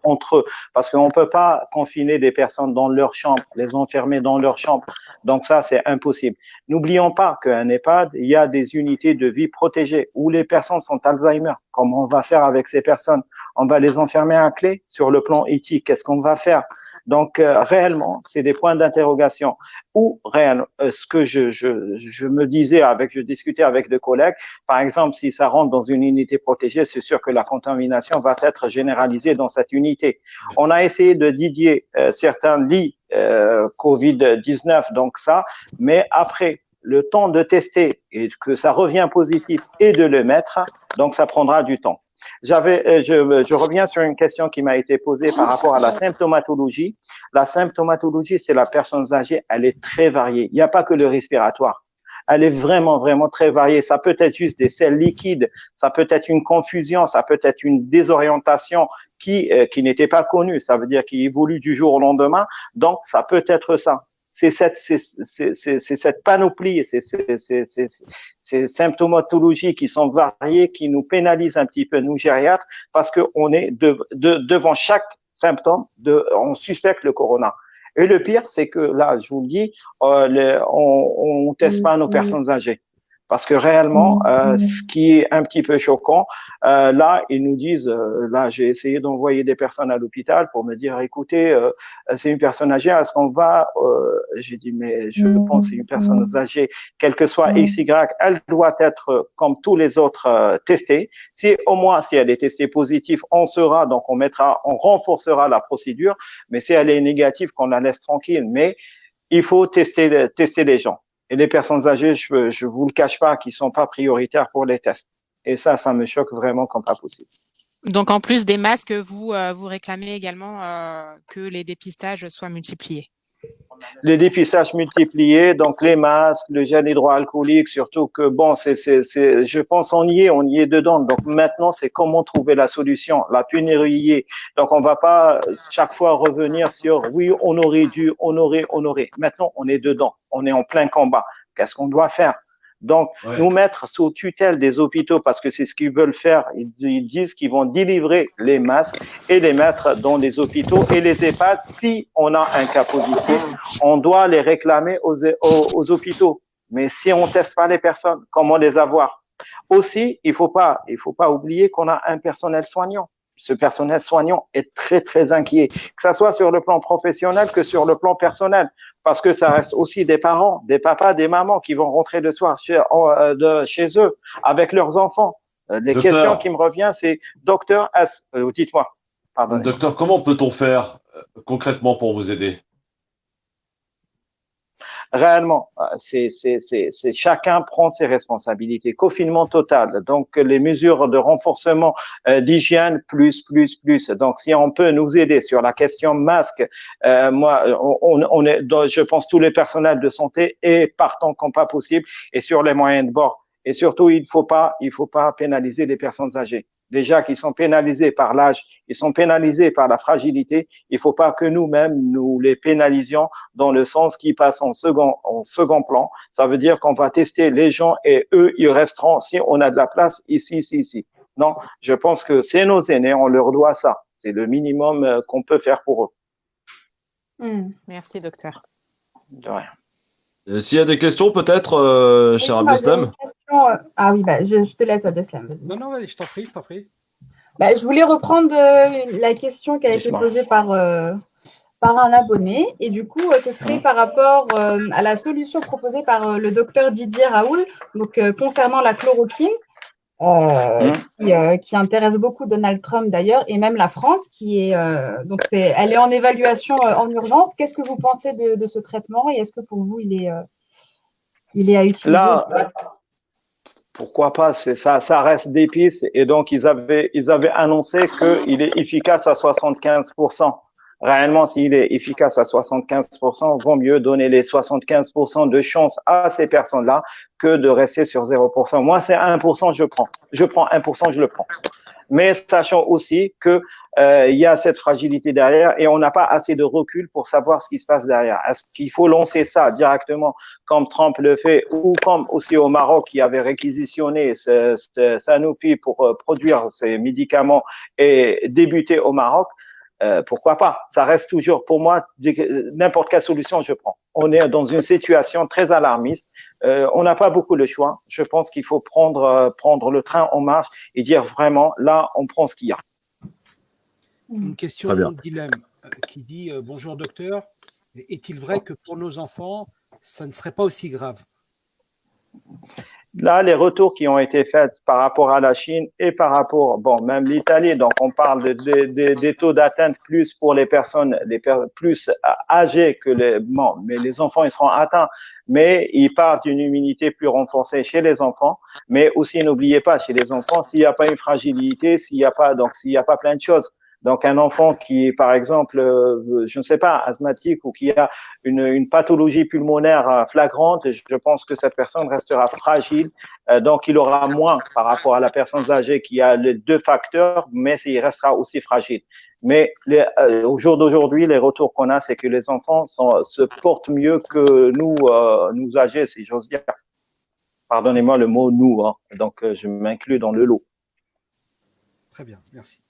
parce qu'on peut pas confiner des personnes dans leur chambre, les enfermer dans leur chambre. Donc ça, c'est impossible. N'oublions pas qu'un EHPAD, il y a des unités de vie protégées où les personnes sont Alzheimer. Comment on va faire avec ces personnes? On va les enfermer à clé sur le plan éthique. Qu'est-ce qu'on va faire? Donc, réellement, c'est des points d'interrogation. Ou, réellement, ce que je me disais je discutais avec des collègues, par exemple, si ça rentre dans une unité protégée, c'est sûr que la contamination va être généralisée dans cette unité. On a essayé de dédier certains lits Covid-19, donc ça, mais après, le temps de tester et que ça revient positif et de le mettre, donc ça prendra du temps. Je reviens sur une question qui m'a été posée par rapport à la symptomatologie. La symptomatologie, c'est la personne âgée, elle est très variée. Il n'y a pas que le respiratoire. Elle est vraiment, vraiment très variée. Ça peut être juste des selles liquides, ça peut être une confusion, ça peut être une désorientation qui n'était pas connue. Ça veut dire qu'il évolue du jour au lendemain. Donc, ça peut être ça. C'est cette panoplie, ces symptomatologies qui sont variées, qui nous pénalisent un petit peu, nous gériatres, parce qu'on est devant chaque symptôme, on suspecte le corona. Et le pire, c'est que là, je vous le dis, on teste pas nos personnes âgées. Parce que réellement, ce qui est un petit peu choquant, là, ils nous disent, là, j'ai essayé d'envoyer des personnes à l'hôpital pour me dire, écoutez, c'est une personne âgée, est-ce qu'on va j'ai dit, mais je pense que c'est une personne âgée, quel que soit X, Y, elle doit être comme tous les autres testée. Si au moins, si elle est testée positive, on renforcera la procédure. Mais si elle est négative, qu'on la laisse tranquille. Mais il faut tester les gens. Et les personnes âgées, je vous le cache pas, qui sont pas prioritaires pour les tests. Et ça me choque vraiment comme pas possible. Donc, en plus des masques, vous réclamez également que les dépistages soient multipliés. Les dépistages multipliés, donc les masques, le gel hydroalcoolique, surtout que bon, je pense on y est dedans. Donc maintenant, c'est comment trouver la solution, la pénurie. Donc on va pas chaque fois revenir sur oui, on aurait dû, honorer. Maintenant, on est dedans, on est en plein combat. Qu'est-ce qu'on doit faire? Donc, nous mettre sous tutelle des hôpitaux, parce que c'est ce qu'ils veulent faire. Ils disent qu'ils vont délivrer les masques et les mettre dans les hôpitaux et les EHPAD. Si on a un cas positif, on doit les réclamer aux hôpitaux. Mais si on teste pas les personnes, comment les avoir? Aussi, il faut pas oublier qu'on a un personnel soignant. Ce personnel soignant est très, très inquiet, que ça soit sur le plan professionnel que sur le plan personnel. Parce que ça reste aussi des parents, des papas, des mamans qui vont rentrer le soir chez eux avec leurs enfants. Les questions qui me reviennent, c'est docteur, dites-moi. Docteur, comment peut-on faire concrètement pour vous aider? Réellement, c'est chacun prend ses responsabilités. Confinement total. Donc, les mesures de renforcement d'hygiène plus. Donc, si on peut nous aider sur la question masque, moi, on est, je pense, tous les personnels de santé et partant comme pas possible et sur les moyens de bord. Et surtout, il faut pas pénaliser les personnes âgées. Déjà qui sont pénalisés par l'âge, ils sont pénalisés par la fragilité. Il faut pas que nous-mêmes nous les pénalisions dans le sens qui passe en second plan. Ça veut dire qu'on va tester les gens et eux, ils resteront si on a de la place ici. Non, je pense que c'est nos aînés, on leur doit ça. C'est le minimum qu'on peut faire pour eux. Merci, docteur. De rien. S'il y a des questions, peut-être, cher Abdeslam. Ah oui, je te laisse, Abdeslam. Non, je t'en prie. Je voulais reprendre la question qui a été posée par un abonné. Et du coup, ce serait par rapport à la solution proposée par le docteur Didier Raoul, donc concernant la chloroquine, qui intéresse beaucoup Donald Trump d'ailleurs, et même la France, elle est en évaluation en urgence. Qu'est-ce que vous pensez de ce traitement et est-ce que pour vous il est à utiliser? Là, pourquoi pas, ça reste des pistes et donc ils avaient annoncé qu'il est efficace à 75%. Réellement, s'il est efficace à 75%, vaut mieux donner les 75% de chance à ces personnes-là que de rester sur 0%. Moi, c'est 1%, je prends. Je prends 1%, je le prends. mais sachant aussi que il y a cette fragilité derrière et on n'a pas assez de recul pour savoir ce qui se passe derrière. Est-ce qu'il faut lancer ça directement comme Trump le fait ou comme aussi au Maroc qui avait réquisitionné Sanofi pour produire ces médicaments et débuter au Maroc? Pourquoi pas? Ça reste toujours, pour moi, n'importe quelle solution, je prends. On est dans une situation très alarmiste. On n'a pas beaucoup de choix. Je pense qu'il faut prendre le train en marche et dire vraiment, là, on prend ce qu'il y a. Une question de dilemme qui dit bonjour docteur, est-il vrai que pour nos enfants, ça ne serait pas aussi grave? Là, les retours qui ont été faits par rapport à la Chine et par rapport, bon, même l'Italie, donc on parle des taux d'atteinte plus pour les personnes plus âgées que mais les enfants, ils seront atteints, mais ils parlent d'une immunité plus renforcée chez les enfants, mais aussi n'oubliez pas, chez les enfants, s'il n'y a pas une fragilité, s'il n'y a pas plein de choses. Donc, un enfant qui est, par exemple, je ne sais pas, asthmatique ou qui a une pathologie pulmonaire flagrante, je pense que cette personne restera fragile. Donc, il aura moins par rapport à la personne âgée qui a les deux facteurs, mais il restera aussi fragile. Mais au jour d'aujourd'hui, les retours qu'on a, c'est que les enfants se portent mieux que nous âgés, si j'ose dire. Pardonnez-moi le mot « nous », hein. Donc je m'inclus dans le lot. Très bien, merci.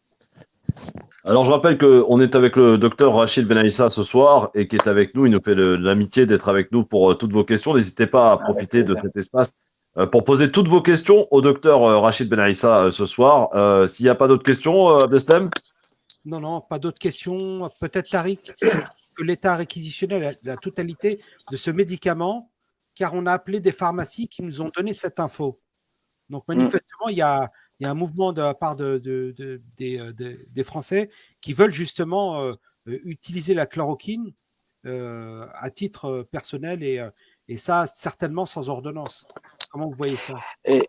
Alors, je rappelle qu'on est avec le docteur Rachid Benaïssa ce soir et qui est avec nous. Il nous fait l'amitié d'être avec nous pour toutes vos questions. N'hésitez pas à profiter de cet espace pour poser toutes vos questions au docteur Rachid Benaïssa ce soir. S'il n'y a pas d'autres questions, Abdeslam? Non, pas d'autres questions. Peut-être Tariq, que l'État a réquisitionné la totalité de ce médicament, car on a appelé des pharmacies qui nous ont donné cette info. Donc, manifestement, il y a un mouvement de la part des Français qui veulent justement utiliser la chloroquine à titre personnel et ça, certainement sans ordonnance. Comment vous voyez ça? Et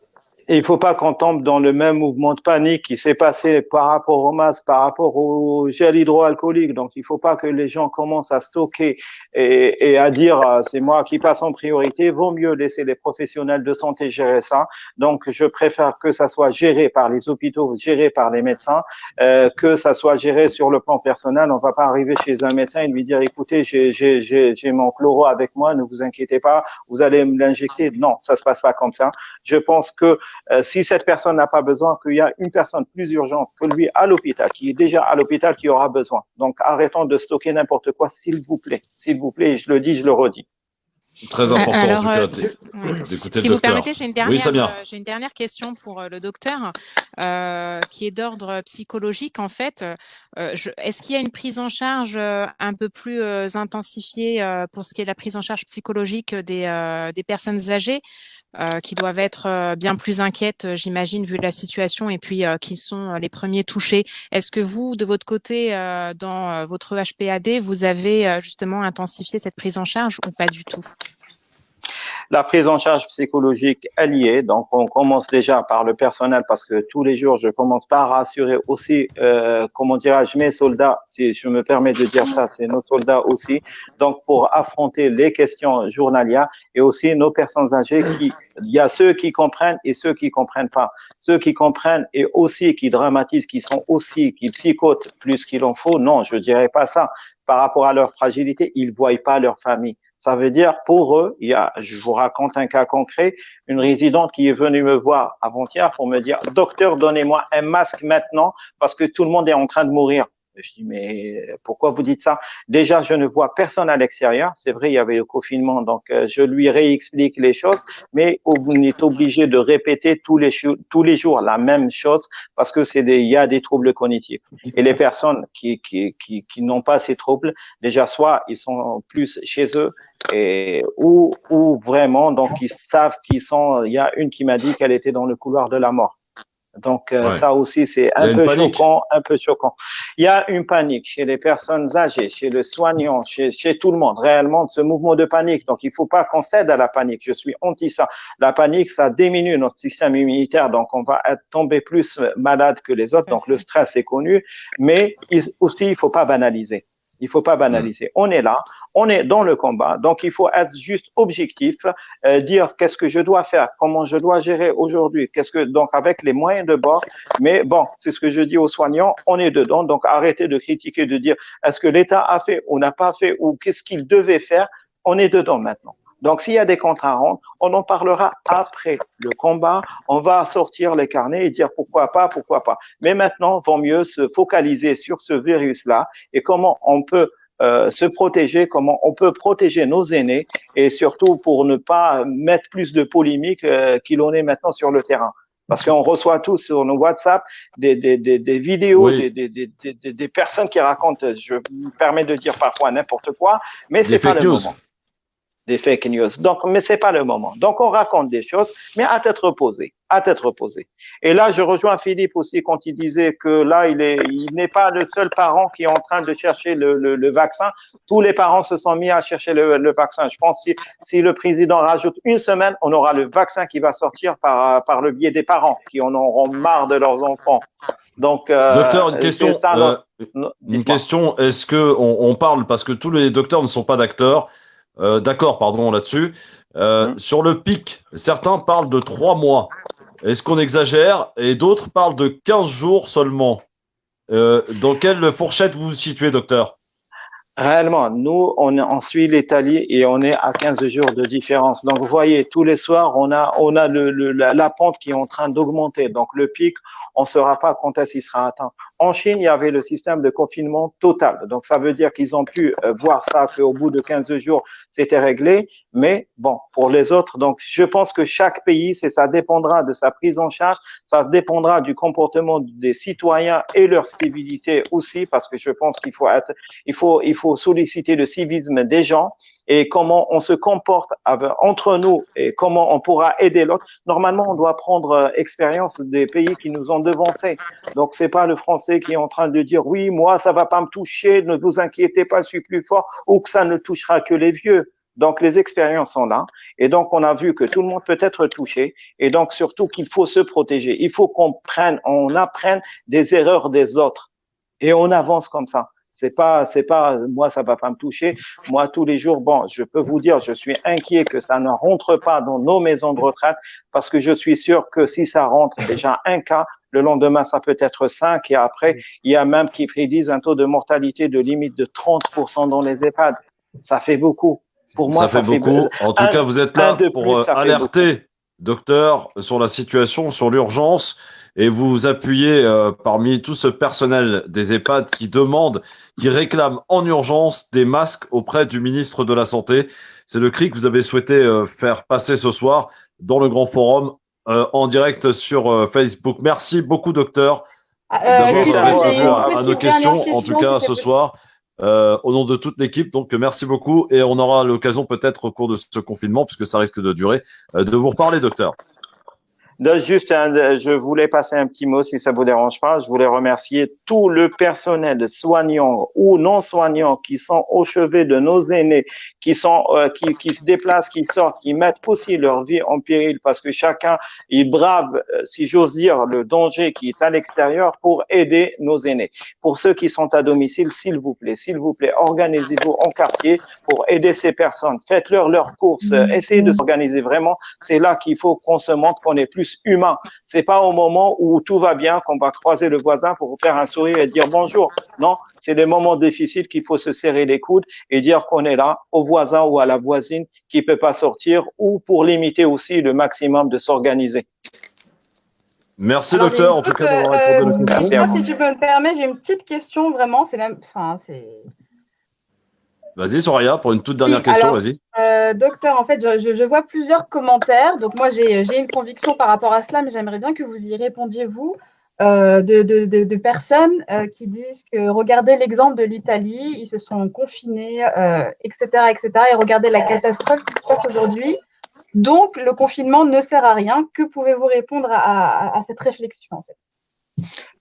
il ne faut pas qu'on tombe dans le même mouvement de panique qui s'est passé par rapport au masque, par rapport au gel hydroalcoolique. Donc, il ne faut pas que les gens commencent à stocker et à dire c'est moi qui passe en priorité. Vaut mieux laisser les professionnels de santé gérer ça. Donc, je préfère que ça soit géré par les hôpitaux, géré par les médecins, que ça soit géré sur le plan personnel. On ne va pas arriver chez un médecin et lui dire écoutez, j'ai mon chloro avec moi, ne vous inquiétez pas, vous allez me l'injecter. Non, ça se passe pas comme ça. Je pense que si cette personne n'a pas besoin, qu'il y a une personne plus urgente que lui à l'hôpital, qui est déjà à l'hôpital, qui aura besoin. Donc, arrêtons de stocker n'importe quoi, s'il vous plaît. S'il vous plaît, je le dis, je le redis. Très important, alors, en tout cas, si vous permettez, j'ai une dernière question pour le docteur qui est d'ordre psychologique. En fait, est-ce qu'il y a une prise en charge un peu plus intensifiée pour ce qui est de la prise en charge psychologique des personnes âgées qui doivent être bien plus inquiètes, j'imagine, vu la situation et puis qui sont les premiers touchés. Est-ce que vous, de votre côté, dans votre HPAD, vous avez justement intensifié cette prise en charge ou pas du tout? La prise en charge psychologique, elle y est. Donc, on commence déjà par le personnel parce que tous les jours, je commence par rassurer aussi, comment dirais-je, mes soldats, si je me permets de dire ça, c'est nos soldats aussi. Donc, pour affronter les questions journalières et aussi nos personnes âgées il y a ceux qui comprennent et ceux qui comprennent pas. Ceux qui comprennent et aussi qui dramatisent, qui psychotent plus qu'il en faut. Non, je dirais pas ça. Par rapport à leur fragilité, ils voient pas leur famille. Ça veut dire, pour eux, je vous raconte un cas concret, une résidente qui est venue me voir avant-hier pour me dire, docteur, donnez-moi un masque maintenant parce que tout le monde est en train de mourir. Je dis, mais pourquoi vous dites ça? Déjà, je ne vois personne à l'extérieur. C'est vrai, il y avait le confinement, donc je lui réexplique les choses, mais on est obligé de répéter tous les jours la même chose parce que il y a des troubles cognitifs. Et les personnes qui n'ont pas ces troubles, déjà, soit ils sont plus chez eux, ou vraiment, donc ils savent qu'ils sont. Il y a une qui m'a dit qu'elle était dans le couloir de la mort. Donc ça aussi c'est un peu choquant. Il y a une panique chez les personnes âgées, chez le soignant, chez tout le monde. Réellement, ce mouvement de panique. Donc il faut pas qu'on cède à la panique. Je suis anti ça. La panique, ça diminue notre système immunitaire. Donc on va tomber plus malade que les autres. Donc le stress est connu, mais aussi il faut pas banaliser. Il faut pas banaliser. On est là, on est dans le combat, donc il faut être juste objectif, dire qu'est-ce que je dois faire, comment je dois gérer aujourd'hui, donc avec les moyens de bord. Mais bon, c'est ce que je dis aux soignants, on est dedans, donc arrêtez de critiquer, de dire est-ce que l'État a fait ou n'a pas fait ou qu'est-ce qu'il devait faire. On est dedans maintenant. Donc, s'il y a des comptes à rendre, on en parlera après le combat. On va sortir les carnets et dire pourquoi pas, pourquoi pas. Mais maintenant, vaut mieux se focaliser sur ce virus-là et comment on peut se protéger, comment on peut protéger nos aînés et surtout pour ne pas mettre plus de polémiques qu'il en est maintenant sur le terrain. Parce qu'on reçoit tous sur nos WhatsApp des vidéos, Oui. des personnes qui racontent, je me permets de dire parfois n'importe quoi, mais c'est pas fake le news. moment. Des fake news. Donc, mais c'est pas le moment. Donc, on raconte des choses, mais à tête reposée, à tête reposée. Et là, je rejoins Philippe aussi quand il disait que là, il n'est pas le seul parent qui est en train de chercher le vaccin. Tous les parents se sont mis à chercher le vaccin. Je pense que si le président rajoute une semaine, on aura le vaccin qui va sortir par le biais des parents qui en auront marre de leurs enfants. Donc, Docteur, une question. ça, Une question. Est-ce que on parle parce que tous les docteurs ne sont pas d'acteurs. D'accord, pardon, là-dessus. Sur le pic, certains parlent de 3 mois. Est-ce qu'on exagère? Et d'autres parlent de 15 jours seulement. Dans quelle fourchette vous vous situez, docteur? Réellement, nous, on suit l'Italie et on est à 15 jours de différence. Donc, vous voyez, tous les soirs, on a la pente qui est en train d'augmenter. Donc, le pic, on ne saura pas quand est-ce qu'il sera atteint. En Chine, il y avait le système de confinement total. Donc, ça veut dire qu'ils ont pu voir ça, qu'au bout de 15 jours, c'était réglé. Mais bon, pour les autres, donc, je pense que chaque pays, ça dépendra de sa prise en charge, ça dépendra du comportement des citoyens et leur civilité aussi, parce que je pense qu'il faut solliciter le civisme des gens et comment on se comporte entre nous et comment on pourra aider l'autre. Normalement, on doit prendre expérience des pays qui nous ont devancés. Donc, c'est pas le Français qui est en train de dire oui, moi, ça va pas me toucher, ne vous inquiétez pas, je suis plus fort, ou que ça ne touchera que les vieux. Donc, les expériences sont là. Et donc, on a vu que tout le monde peut être touché. Et donc, surtout qu'il faut se protéger. Il faut qu'on apprenne des erreurs des autres. Et on avance comme ça. C'est pas, moi, ça va pas me toucher. Moi, tous les jours, bon, je peux vous dire, je suis inquiet que ça ne rentre pas dans nos maisons de retraite parce que je suis sûr que si ça rentre déjà un cas, le lendemain, ça peut être 5 et après, il y a même qui prédisent un taux de mortalité de limite de 30% dans les EHPAD. Ça fait beaucoup. Pour moi, ça fait beaucoup. En tout cas, vous êtes là pour alerter, docteur, sur la situation, sur l'urgence. Et vous vous appuyez parmi tout ce personnel des EHPAD qui demande, qui réclame en urgence des masques auprès du ministre de la Santé. C'est le cri que vous avez souhaité faire passer ce soir dans le grand forum en direct sur Facebook. Merci beaucoup, docteur, d'avoir répondu à nos questions, en tout cas ce soir, au nom de toute l'équipe. Donc, merci beaucoup. Et on aura l'occasion peut-être au cours de ce confinement, puisque ça risque de durer, de vous reparler, docteur. Juste, je voulais passer un petit mot si ça vous dérange pas. Je voulais remercier tout le personnel soignant ou non soignant qui sont au chevet de nos aînés, qui se déplacent, qui sortent, qui mettent aussi leur vie en péril parce que chacun, il brave, si j'ose dire, le danger qui est à l'extérieur pour aider nos aînés. Pour ceux qui sont à domicile, s'il vous plaît, organisez-vous en quartier pour aider ces personnes. Faites-leur leurs courses, essayez de s'organiser vraiment. C'est là qu'il faut qu'on se montre qu'on est plus humain. C'est pas au moment où tout va bien qu'on va croiser le voisin pour faire un sourire et dire bonjour. Non, c'est des moments difficiles qu'il faut se serrer les coudes et dire qu'on est là au voisin ou à la voisine qui peut pas sortir ou pour limiter aussi le maximum de s'organiser. Merci docteur, en tout cas d'avoir répondu à la question. Si tu peux me permettre, j'ai une petite question vraiment, Vas-y Soraya, pour une toute dernière question, vas-y. Docteur, en fait, je vois plusieurs commentaires. Donc moi, j'ai une conviction par rapport à cela, mais j'aimerais bien que vous y répondiez, vous, de personnes qui disent que regardez l'exemple de l'Italie, ils se sont confinés, etc., et regardez la catastrophe qui se passe aujourd'hui. Donc, le confinement ne sert à rien. Que pouvez-vous répondre à cette réflexion, en fait?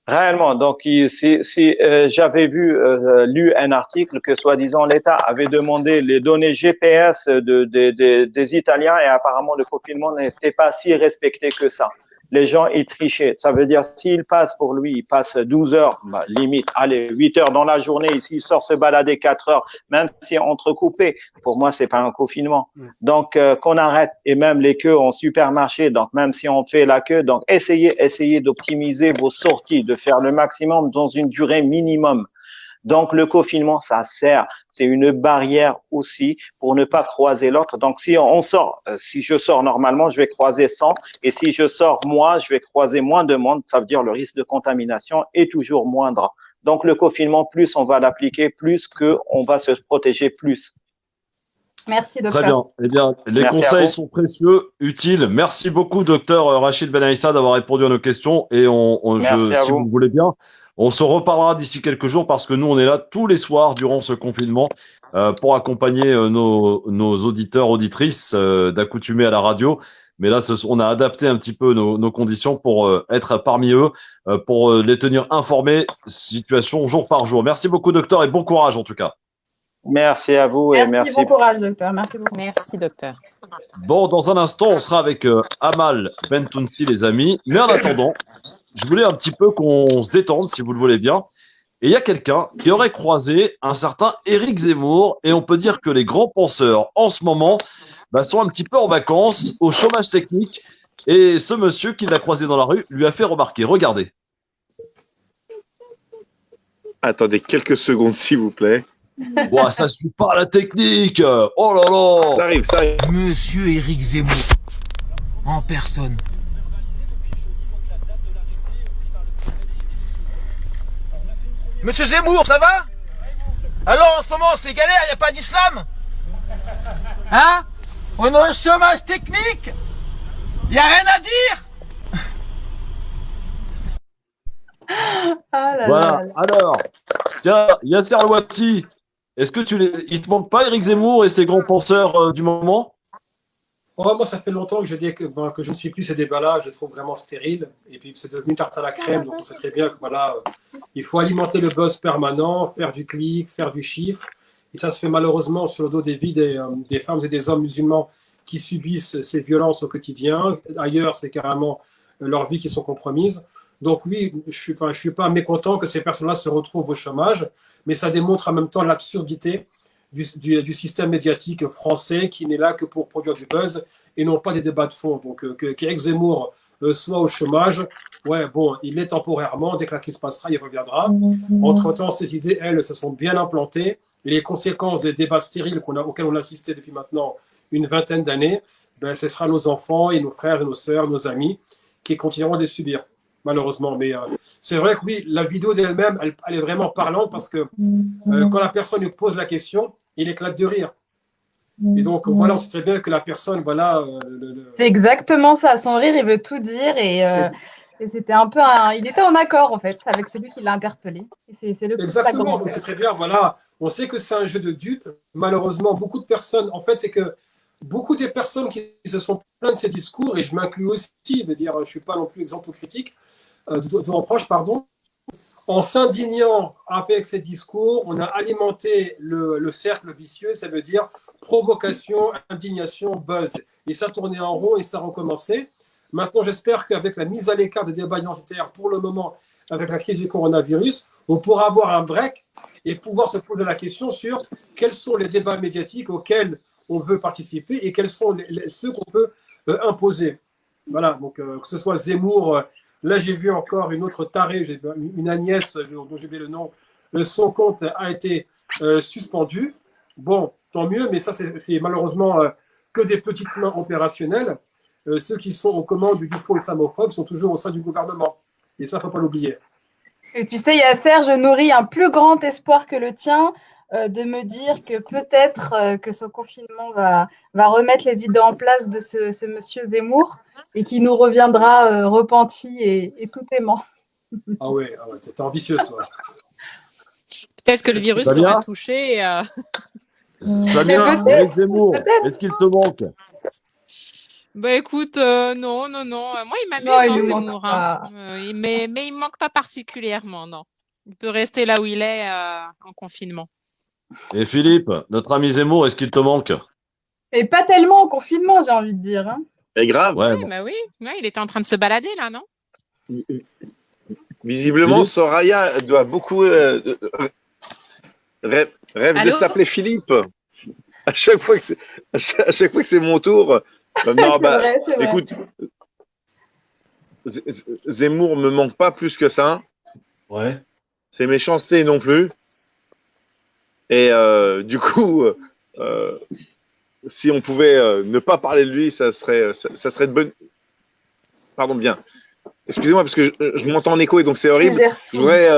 Réellement, donc si j'avais lu un article que soi-disant l'État avait demandé les données GPS des Italiens et apparemment le confinement n'était pas si respecté que ça. les gens, ils trichaient. Ça veut dire, s'il passe pour lui, il passe 12 heures, bah, limite, allez, 8 heures dans la journée, et s'il sort se balader 4 heures, même si entrecoupé, pour moi, c'est pas un confinement. Donc, qu'on arrête, et même les queues en supermarché, donc même si on fait la queue, donc essayez d'optimiser vos sorties, de faire le maximum dans une durée minimum. Donc, le confinement, ça sert. C'est une barrière aussi pour ne pas croiser l'autre. Donc, si on sort, si je sors normalement, je vais croiser 100. Et si je sors moi, je vais croiser moins de monde. Ça veut dire le risque de contamination est toujours moindre. Donc, le confinement, plus on va l'appliquer, plus qu'on va se protéger plus. Merci, docteur. Très bien. Eh bien, les Merci à conseils vous. sont précieux, utiles. Merci beaucoup, docteur Rachid Ben Aïssa, d'avoir répondu à nos questions. Et Merci à si vous vous. le voulez bien, on se reparlera d'ici quelques jours parce que nous, on est là tous les soirs durant ce confinement pour accompagner nos auditeurs, auditrices d'accoutumés à la radio. Mais là, on a adapté un petit peu nos conditions pour être parmi eux, pour les tenir informés, situation jour par jour. Merci beaucoup, docteur, et bon courage en tout cas. Merci à vous et merci. Bon courage, docteur. Merci beaucoup. Merci, docteur. Bon, dans un instant, on sera avec Amal Bentounsi, les amis. Mais en attendant, je voulais un petit peu qu'on se détende, si vous le voulez bien. Et il y a quelqu'un qui aurait croisé un certain Éric Zemmour. Et on peut dire que les grands penseurs, en ce moment, sont un petit peu en vacances, au chômage technique. Et ce monsieur qui l'a croisé dans la rue lui a fait remarquer. Regardez. Attendez quelques secondes, s'il vous plaît. Ouah, ça suit pas la technique. Oh là là. Ça arrive, ça arrive. Monsieur Éric Zemmour, en personne. Monsieur Zemmour, ça va? Alors en ce moment c'est galère, y a pas d'islam? Hein? On a un chômage technique? Y a rien à dire? Ah là Voilà. là là. Alors, tiens, Yasser Louati, est-ce que il te manque pas Éric Zemmour et ses grands penseurs du moment? Oh, moi, ça fait longtemps que je dis que je ne suis plus ces débats-là, je les trouve vraiment stériles. Et puis, c'est devenu tarte à la crème, donc on sait très bien que voilà, il faut alimenter le buzz permanent, faire du clic, faire du chiffre. Et ça se fait malheureusement sur le dos des vies des femmes et des hommes musulmans qui subissent ces violences au quotidien. Ailleurs, c'est carrément leur vie qui sont compromises. Donc oui, je suis pas mécontent que ces personnes-là se retrouvent au chômage, mais ça démontre en même temps l'absurdité du système médiatique français qui n'est là que pour produire du buzz et non pas des débats de fond. Donc qu'Éric Zemmour soit au chômage, ouais, bon, il est temporairement, dès que la crise passera, il reviendra. Entre-temps, ces idées, elles, se sont bien implantées et les conséquences des débats stériles auxquels on a assisté depuis maintenant une vingtaine d'années, ce sera nos enfants et nos frères et nos sœurs, nos amis qui continueront de les subir, malheureusement. Mais c'est vrai que oui, la vidéo d'elle-même, elle est vraiment parlante parce que quand la personne lui pose la question, il éclate de rire. Et donc, voilà, on sait très bien que la personne, voilà... C'est exactement ça. Son rire, il veut tout dire et c'était un peu il était en accord, en fait, avec celui qui l'a interpellé. Et c'est le Exactement, donc c'est très bien, voilà. On sait que c'est un jeu de dupes. Malheureusement, beaucoup de personnes, en fait, c'est que beaucoup des personnes qui se sont plaintes de ces discours, et je m'inclus aussi, je veux dire, je ne suis pas non plus exempt ou critique, de reproche, pardon, en s'indignant avec ces discours, on a alimenté le cercle vicieux, ça veut dire provocation, indignation, buzz. Et ça tournait en rond et ça recommençait. Maintenant, j'espère qu'avec la mise à l'écart des débats identitaires, pour le moment, avec la crise du coronavirus, on pourra avoir un break et pouvoir se poser la question sur quels sont les débats médiatiques auxquels on veut participer et quels sont ceux qu'on peut imposer. Voilà, donc que ce soit Zemmour... Là, j'ai vu encore une autre tarée, une Agnès, dont j'ai oublié le nom, son compte a été suspendu. Bon, tant mieux, mais ça, c'est malheureusement que des petites mains opérationnelles. Ceux qui sont aux commandes du discours islamophobe sont toujours au sein du gouvernement. Et ça, il ne faut pas l'oublier. Et tu sais, Yasser, je nourris un plus grand espoir que le tien de me dire que peut-être que ce confinement va remettre les idées en place de ce monsieur Zemmour et qui nous reviendra repenti et tout aimant. Ah ouais, t'es ambitieuse, toi. Peut-être que le virus l'aura touché. Samia, Éric Zemmour, est-ce qu'il te manque? Bah écoute, non. Moi, il m'amuse, Zemmour. Mais il me manque pas particulièrement, non. Il peut rester là où il est en confinement. Et Philippe, notre ami Zemmour, est-ce qu'il te manque? Et pas tellement en confinement, j'ai envie de dire. Hein. Et grave. Ouais, Ouais, bah oui. Ouais, il était en train de se balader là, non? Visiblement, Philippe Soraya doit beaucoup rêve de Allô? s'appeler Philippe. À chaque fois que à chaque fois que c'est mon tour. Non, C'est vrai, c'est vrai. écoute, Zemmour me manque pas plus que ça. Ouais. Ses méchancetés non plus. Et du coup, si on pouvait ne pas parler de lui, ça serait de bonne. Pardon, bien. Excusez-moi parce que je m'entends en écho et donc c'est Tu horrible. gères Je tout. voudrais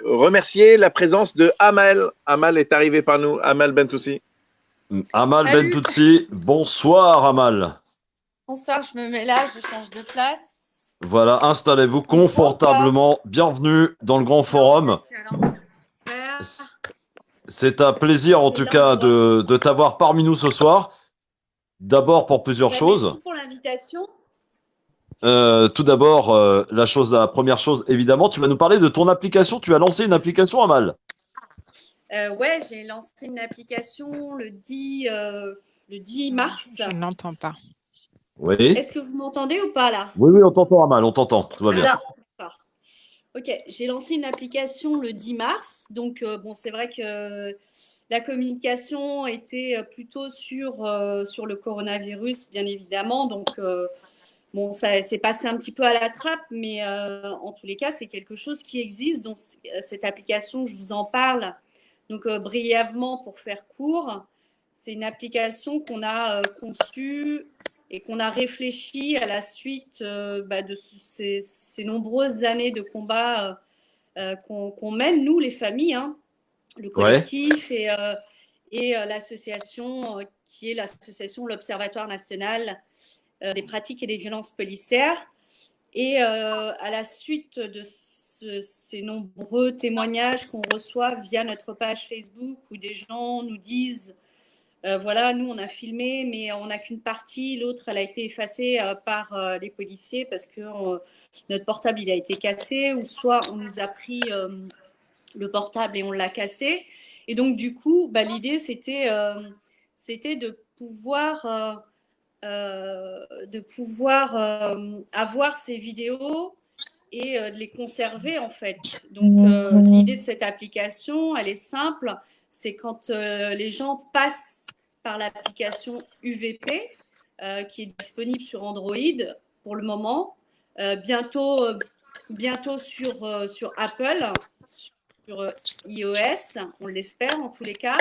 remercier la présence de Amal. Amal est arrivé par nous. Amal Bentoussi. Amal Salut. Bentoutsi, bonsoir Amal. Bonsoir, je me mets là, je change de place. Voilà, installez-vous confortablement. Bienvenue dans le grand forum. Je suis à l'envers. C'est un plaisir en tout cas de t'avoir parmi nous ce soir. D'abord pour plusieurs choses. Merci pour l'invitation. Tout d'abord, la première chose, évidemment, tu vas nous parler de ton application. Tu as lancé une application, Amal. Ouais, j'ai lancé une application le 10 mars. Je ne l'entends pas. Oui. Est-ce que vous m'entendez ou pas là? Oui, on t'entend, Amal, on t'entend. Tout va bien. D'accord. Ok, j'ai lancé une application le 10 mars. Donc, bon, c'est vrai que la communication était plutôt sur le coronavirus, bien évidemment. Donc, bon, ça s'est passé un petit peu à la trappe, mais en tous les cas, c'est quelque chose qui existe. Donc, cette application, je vous en parle. Donc, brièvement, pour faire court, c'est une application qu'on a conçue et qu'on a réfléchi à la suite de ces nombreuses années de combat qu'on mène, nous, les familles, hein, le collectif et l'association qui est l'association l'Observatoire national des pratiques et des violences policières. Et à la suite de ces nombreux témoignages qu'on reçoit via notre page Facebook où des gens nous disent voilà, nous on a filmé mais on n'a qu'une partie, l'autre elle a été effacée par les policiers parce que notre portable il a été cassé, ou soit on nous a pris le portable et on l'a cassé. Et donc du coup l'idée c'était de pouvoir avoir ces vidéos et de les conserver en fait. Donc l'idée de cette application, elle est simple, c'est quand les gens passent par l'application UVP qui est disponible sur Android pour le moment, bientôt sur Apple, sur iOS, on l'espère en tous les cas.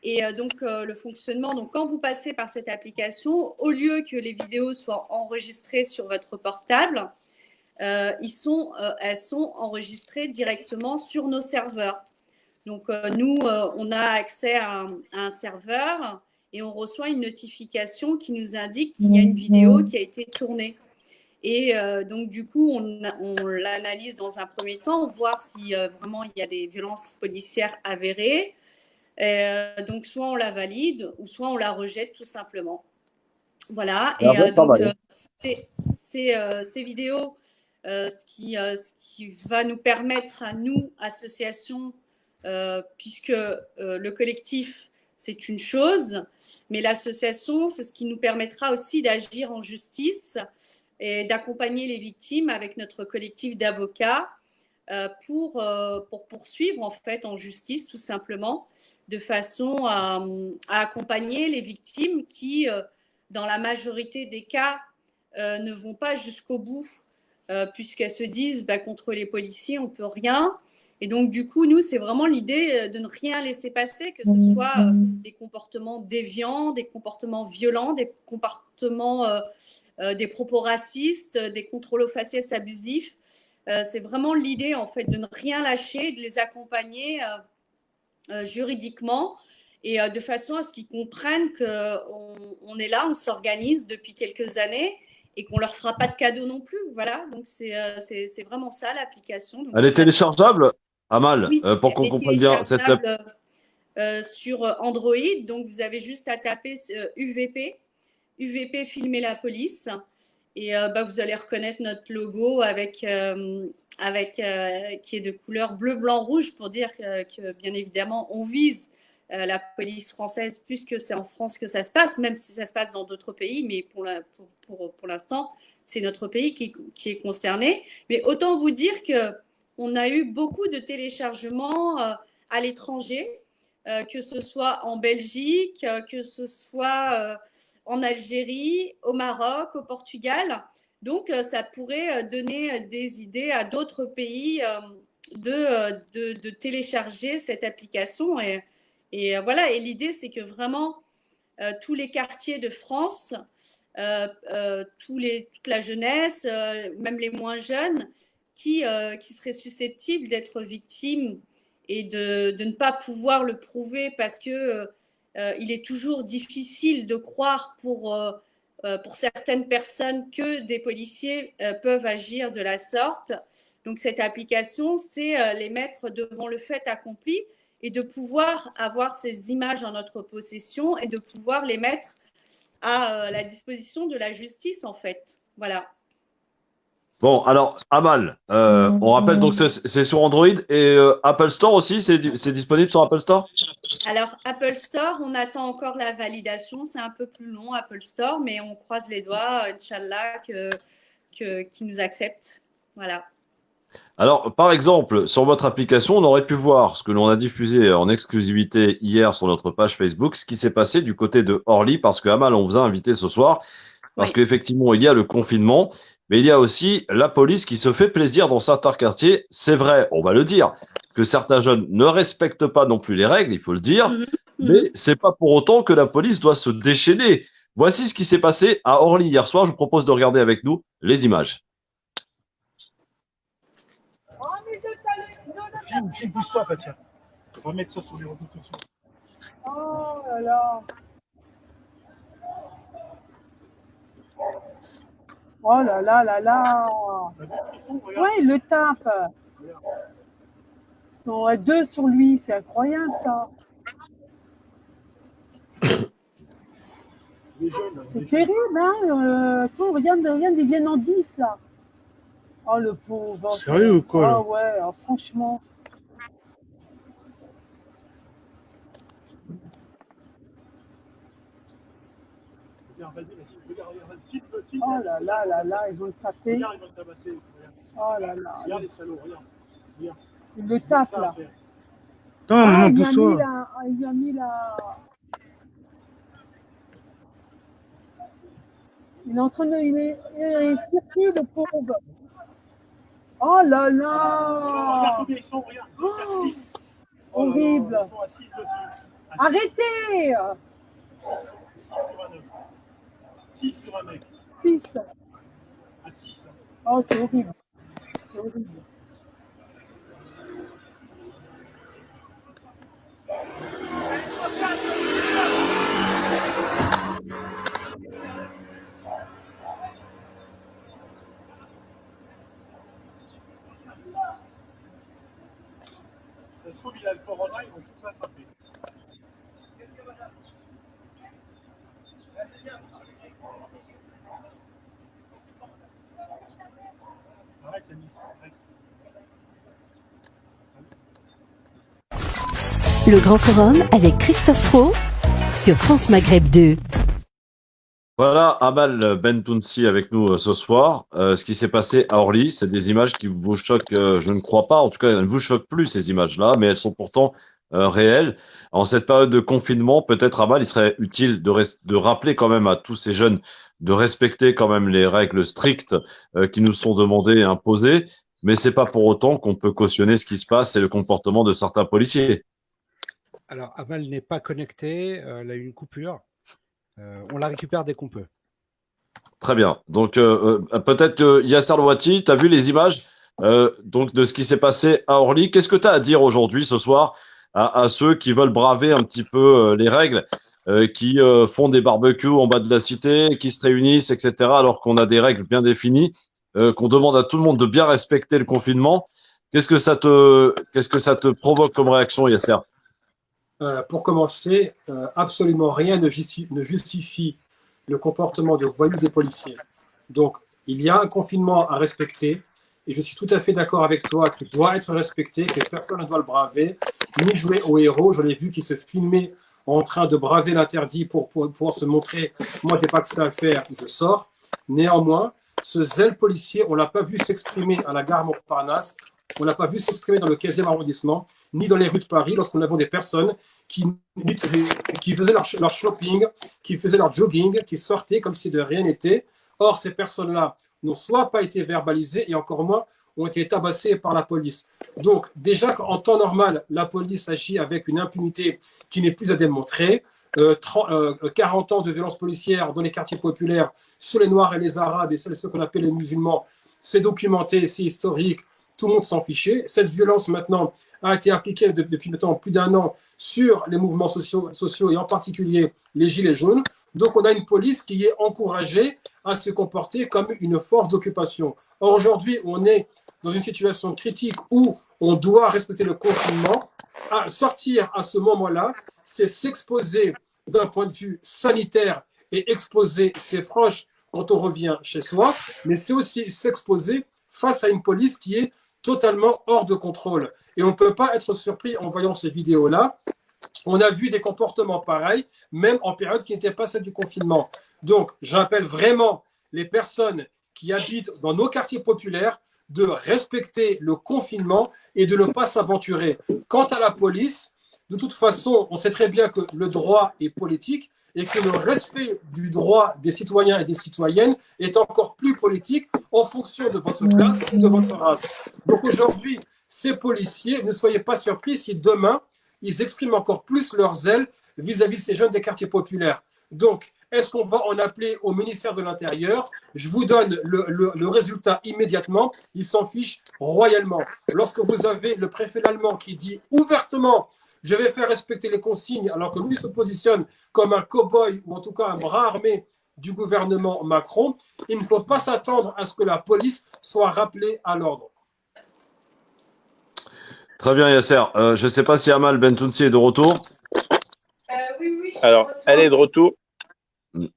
Et donc, le fonctionnement, donc quand vous passez par cette application, au lieu que les vidéos soient enregistrées sur votre portable, elles sont enregistrées directement sur nos serveurs. Donc, nous, on a accès à un serveur et on reçoit une notification qui nous indique qu'il y a une vidéo qui a été tournée. Et donc, du coup, on l'analyse dans un premier temps, voir si vraiment il y a des violences policières avérées. Donc, soit on la valide ou soit on la rejette tout simplement. Voilà. Et donc, ces vidéos, ce qui va nous permettre à nous, associations, puisque le collectif, c'est une chose, mais l'association, c'est ce qui nous permettra aussi d'agir en justice et d'accompagner les victimes avec notre collectif d'avocats pour poursuivre en fait en justice tout simplement, de façon à accompagner les victimes qui, dans la majorité des cas, ne vont pas jusqu'au bout puisqu'elles se disent contre les policiers on peut rien. Et donc du coup nous c'est vraiment l'idée de ne rien laisser passer, que ce soit des comportements déviants, des comportements violents, des comportements des propos racistes, des contrôles aux faciès abusifs. C'est vraiment l'idée en fait de ne rien lâcher, de les accompagner juridiquement et de façon à ce qu'ils comprennent qu'on est là, on s'organise depuis quelques années et qu'on leur fera pas de cadeau non plus. Voilà, donc c'est vraiment ça l'application. Elle est téléchargeable, Amal, oui, pour qu'on comprenne bien cette sur Android. Donc vous avez juste à taper UVP filmer la police. Et vous allez reconnaître notre logo avec qui est de couleur bleu, blanc, rouge pour dire que bien évidemment, on vise la police française, puisque c'est en France que ça se passe, même si ça se passe dans d'autres pays, mais pour l'instant, c'est notre pays qui est concerné. Mais autant vous dire qu'on a eu beaucoup de téléchargements à l'étranger, que ce soit en Belgique, que ce soit en Algérie, au Maroc, au Portugal. Donc, ça pourrait donner des idées à d'autres pays de télécharger cette application. Et voilà, et l'idée, c'est que vraiment, tous les quartiers de France, toute la jeunesse, même les moins jeunes, qui seraient susceptibles d'être victimes et de ne pas pouvoir le prouver parce que il est toujours difficile de croire pour certaines personnes que des policiers peuvent agir de la sorte. Donc cette application, c'est les mettre devant le fait accompli et de pouvoir avoir ces images en notre possession et de pouvoir les mettre à la disposition de la justice, en fait. Voilà. Bon, alors, Amal, on rappelle donc c'est sur Android et Apple Store aussi, c'est disponible sur Apple Store? Alors, Apple Store, on attend encore la validation. C'est un peu plus long, Apple Store, mais on croise les doigts, Inch'Allah, qu'ils nous acceptent. Voilà. Alors, par exemple, sur votre application, on aurait pu voir ce que l'on a diffusé en exclusivité hier sur notre page Facebook, ce qui s'est passé du côté de Orly, parce que Amal, on vous a invité ce soir, parce qu'effectivement, il y a le confinement, mais il y a aussi la police qui se fait plaisir dans certains quartiers. C'est vrai, on va le dire, que certains jeunes ne respectent pas non plus les règles, il faut le dire, mais c'est pas pour autant que la police doit se déchaîner. Voici ce qui s'est passé à Orly hier soir. Je vous propose de regarder avec nous les images. Film, pousse-toi, Fatia. On va mettre ça sur les réseaux sociaux. Oh là là. Oh là là là là. Ouais, il le tape. Ils sont à deux sur lui, c'est incroyable ça. C'est terrible, hein. Regarde, ils viennent en 10 là. Oh le pauvre. Sérieux ou quoi là? Ah ouais, alors, franchement. Oh là là là là, ils vont le taper. Regarde, ils vont le tabasser. Oh là là. Regarde les salauds, regarde. Il le tape là. Non, non, pousse-toi. Il lui a mis la... Il est en train de... Il est circuit, le pauvre. Oh là là. Regarde combien ils sont, regarde. 4, 6. Horrible. Ils sont à 6 dessus. Arrêtez. 6 sur un mec. 6 sur un mec. 6. À 6. Oh, c'est horrible. C'est horrible. Ça se trouve, il a le corona, ils vont juste l'attraper. Arrête, Yanis, arrête. Le Grand Forum avec Christophe Roux sur France Maghreb 2. Voilà, Amal Bentounsi avec nous ce soir. Ce qui s'est passé à Orly, c'est des images qui vous choquent, je ne crois pas. En tout cas, elles ne vous choquent plus, ces images-là, mais elles sont pourtant réelles. En cette période de confinement, peut-être, Amal, il serait utile de rappeler quand même à tous ces jeunes de respecter quand même les règles strictes qui nous sont demandées et imposées. Mais c'est pas pour autant qu'on peut cautionner ce qui se passe et le comportement de certains policiers. Alors, Amal n'est pas connectée, elle a eu une coupure. On la récupère dès qu'on peut. Très bien. Donc, peut-être Yasser Louati, tu as vu les images donc de ce qui s'est passé à Orly. Qu'est-ce que tu as à dire aujourd'hui, ce soir, à ceux qui veulent braver un petit peu les règles, qui font des barbecues en bas de la cité, qui se réunissent, etc., alors qu'on a des règles bien définies, qu'on demande à tout le monde de bien respecter le confinement. Qu'est-ce que ça te provoque comme réaction, Yasser? Pour commencer, absolument rien ne justifie le comportement de voyous des policiers. Donc, il y a un confinement à respecter et je suis tout à fait d'accord avec toi qu'il doit être respecté, que personne ne doit le braver ni jouer au héros. Je l'ai vu qui se filmait en train de braver l'interdit pour pouvoir se montrer. Moi, j'ai pas que ça à faire, je sors. Néanmoins, ce zèle policier, on l'a pas vu s'exprimer à la gare Montparnasse, on l'a pas vu s'exprimer dans le 15e arrondissement, ni dans les rues de Paris, lorsqu'on avait des personnes qui faisaient leur shopping, qui faisaient leur jogging, qui sortaient comme si de rien n'était. Or, ces personnes-là n'ont soit pas été verbalisées, et encore moins ont été tabassées par la police. Donc, déjà qu'en temps normal, la police agit avec une impunité qui n'est plus à démontrer. 40 ans de violence policière dans les quartiers populaires sur les Noirs et les Arabes et ceux qu'on appelle les musulmans, c'est documenté, c'est historique, tout le monde s'en fichait. Cette violence maintenant a été appliquée depuis maintenant plus d'1 an sur les mouvements sociaux et en particulier les Gilets jaunes. Donc on a une police qui est encouragée à se comporter comme une force d'occupation. Or aujourd'hui, on est dans une situation critique où on doit respecter le confinement. À sortir à ce moment-là, c'est s'exposer d'un point de vue sanitaire et exposer ses proches quand on revient chez soi, mais c'est aussi s'exposer face à une police qui est totalement hors de contrôle. Et on ne peut pas être surpris en voyant ces vidéos-là. On a vu des comportements pareils, même en période qui n'était pas celle du confinement. Donc, j'appelle vraiment les personnes qui habitent dans nos quartiers populaires de respecter le confinement et de ne pas s'aventurer. Quant à la police, de toute façon, on sait très bien que le droit est politique et que le respect du droit des citoyens et des citoyennes est encore plus politique en fonction de votre classe ou de votre race. Donc aujourd'hui, ces policiers, ne soyez pas surpris si demain, ils expriment encore plus leur zèle vis-à-vis de ces jeunes des quartiers populaires. Donc, est-ce qu'on va en appeler au ministère de l'Intérieur? Je vous donne le résultat immédiatement. Ils s'en fichent royalement. Lorsque vous avez le préfet allemand qui dit ouvertement « je vais faire respecter les consignes » alors que lui se positionne comme un cow-boy ou en tout cas un bras armé du gouvernement Macron, il ne faut pas s'attendre à ce que la police soit rappelée à l'ordre. Très bien, Yasser. Je ne sais pas si Amal Bentounsi est de retour. Oui, alors, elle est de retour.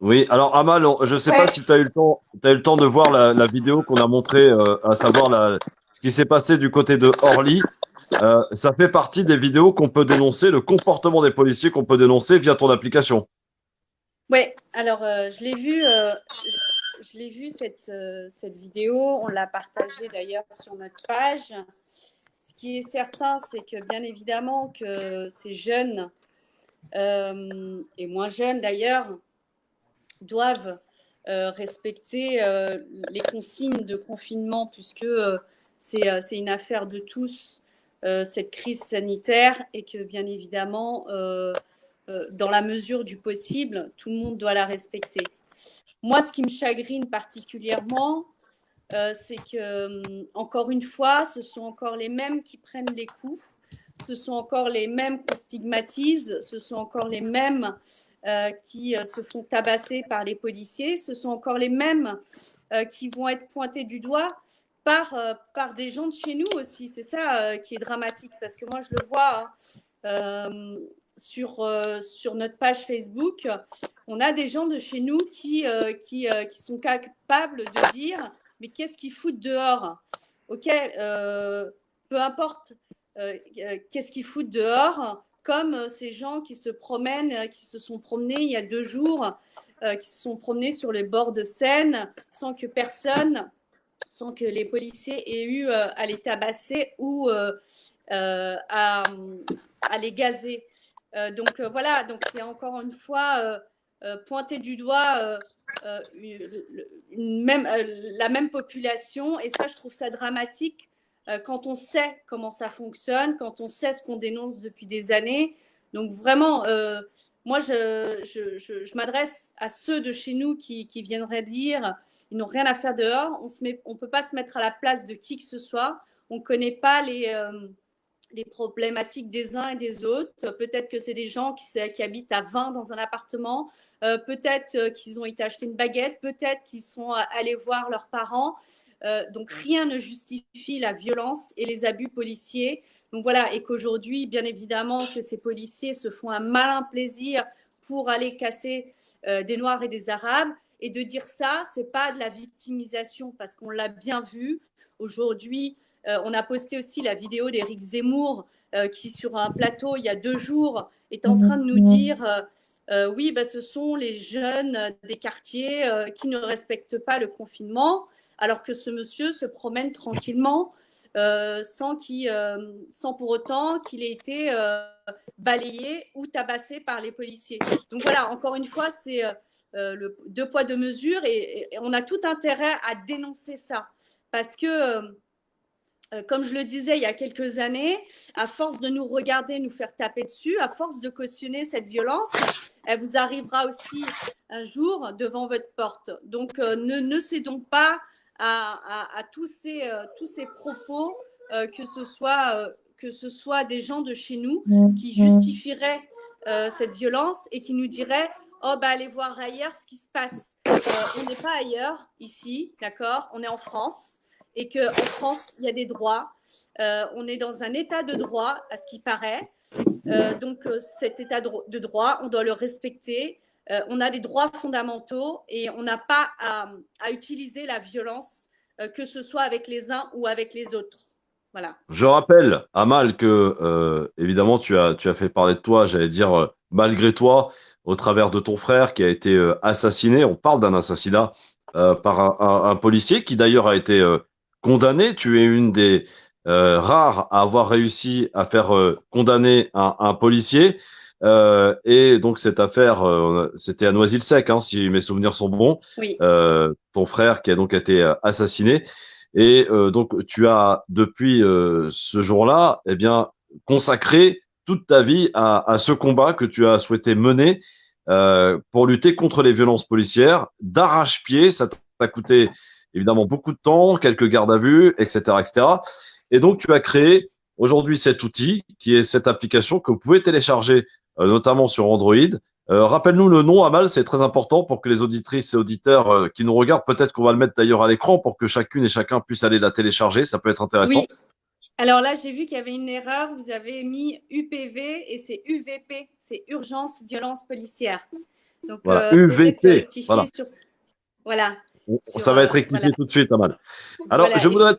Oui, alors Amal, je ne sais pas si tu as eu le temps de voir la vidéo qu'on a montrée, à savoir ce qui s'est passé du côté de Orly. Ça fait partie des vidéos qu'on peut dénoncer, le comportement des policiers qu'on peut dénoncer via ton application. Oui, alors je l'ai vu cette vidéo, on l'a partagée d'ailleurs sur notre page. Ce qui est certain, c'est que bien évidemment que ces jeunes, et moins jeunes d'ailleurs, doivent respecter les consignes de confinement puisque c'est une affaire de tous, cette crise sanitaire, et que bien évidemment, dans la mesure du possible, tout le monde doit la respecter. Moi, ce qui me chagrine particulièrement, c'est que, encore une fois, ce sont encore les mêmes qui prennent les coups, ce sont encore les mêmes qu'on stigmatise, ce sont encore les mêmes qui se font tabasser par les policiers, ce sont encore les mêmes qui vont être pointés du doigt par des gens de chez nous aussi. C'est ça qui est dramatique, parce que moi, je le vois sur notre page Facebook, on a des gens de chez nous qui sont capables de dire « mais qu'est-ce qu'ils foutent dehors ?» Ok, peu importe qu'est-ce qu'ils foutent dehors, comme ces gens qui se sont promenés il y a 2 jours, qui se sont promenés sur les bords de Seine sans que les policiers aient eu à les tabasser ou à les gazer. Donc voilà, donc c'est encore une fois pointer du doigt la même population, et ça, je trouve ça dramatique quand on sait comment ça fonctionne, quand on sait ce qu'on dénonce depuis des années. Donc vraiment, moi, je m'adresse à ceux de chez nous qui viendraient dire ils n'ont rien à faire dehors. On ne peut pas se mettre à la place de qui que ce soit. On ne connaît pas les problématiques des uns et des autres. Peut-être que c'est des gens qui habitent à 20 dans un appartement. Peut-être qu'ils ont été acheter une baguette. Peut-être qu'ils sont allés voir leurs parents. Donc, rien ne justifie la violence et les abus policiers. Donc voilà, et qu'aujourd'hui, bien évidemment, que ces policiers se font un malin plaisir pour aller casser des Noirs et des Arabes. Et de dire ça, c'est pas de la victimisation, parce qu'on l'a bien vu. Aujourd'hui, on a posté aussi la vidéo d'Éric Zemmour qui sur un plateau il y a 2 jours est en train de nous dire oui, bah, ce sont les jeunes des quartiers qui ne respectent pas le confinement, alors que ce monsieur se promène tranquillement sans pour autant qu'il ait été balayé ou tabassé par les policiers. Donc voilà, encore une fois, c'est 2 poids 2 mesures et on a tout intérêt à dénoncer ça parce que comme je le disais il y a quelques années, à force de nous regarder, nous faire taper dessus, à force de cautionner cette violence, elle vous arrivera aussi un jour devant votre porte. Donc ne cédons pas à tous ces propos, que ce soit des gens de chez nous qui justifieraient cette violence et qui nous diraient « Oh, bah, allez voir ailleurs ce qui se passe. » On n'est pas ailleurs, ici, d'accord? On est en France. Et qu'en France, il y a des droits. On est dans un état de droit, à ce qui paraît. Donc, cet état de droit, on doit le respecter. On a des droits fondamentaux et on n'a pas à utiliser la violence, que ce soit avec les uns ou avec les autres. Voilà. Je rappelle, Amal, que évidemment, tu as fait parler de toi, j'allais dire, malgré toi, au travers de ton frère qui a été assassiné. On parle d'un assassinat par un policier qui d'ailleurs a été condamné. Tu es une des rares à avoir réussi à faire condamner un policier. Et donc cette affaire, c'était à Noisy-le-Sec, hein, si mes souvenirs sont bons. Oui. Ton frère qui a donc été assassiné. Et donc tu as depuis ce jour-là, eh bien, consacré toute ta vie à ce combat que tu as souhaité mener pour lutter contre les violences policières d'arrache-pied. Ça t'a coûté évidemment beaucoup de temps, quelques gardes à vue, etc., etc. Et donc, tu as créé aujourd'hui cet outil qui est cette application que vous pouvez télécharger notamment sur Android. Rappelle-nous le nom, Amal, c'est très important pour que les auditrices et auditeurs qui nous regardent, peut-être qu'on va le mettre d'ailleurs à l'écran pour que chacune et chacun puisse aller la télécharger. Ça peut être intéressant. Oui. Alors là, j'ai vu qu'il y avait une erreur. Vous avez mis UPV et c'est UVP, c'est urgence, violence policière. Donc, voilà, UVP. Voilà. Voilà. Ça va être rectifié voilà. Tout de suite, Amal. Alors, voilà. je voudrais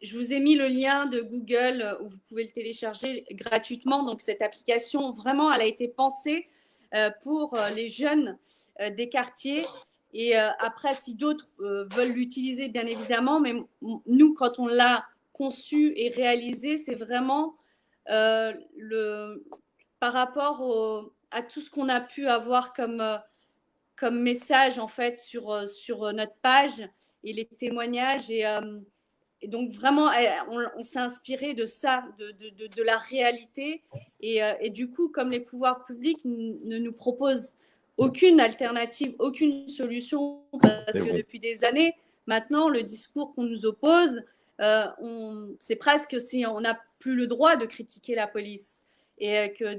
je vous ai mis le lien de Google où vous pouvez le télécharger gratuitement. Donc, cette application, vraiment, elle a été pensée pour les jeunes des quartiers. Et après, si d'autres veulent l'utiliser, bien évidemment, mais nous, quand on l'a conçu et réalisé, c'est vraiment par rapport à tout ce qu'on a pu avoir comme message en fait sur notre page et les témoignages et donc vraiment on s'est inspiré de ça, de la réalité et du coup comme les pouvoirs publics ne nous proposent aucune alternative, aucune solution parce que depuis des années maintenant le discours qu'on nous oppose c'est presque si on n'a plus le droit de critiquer la police et que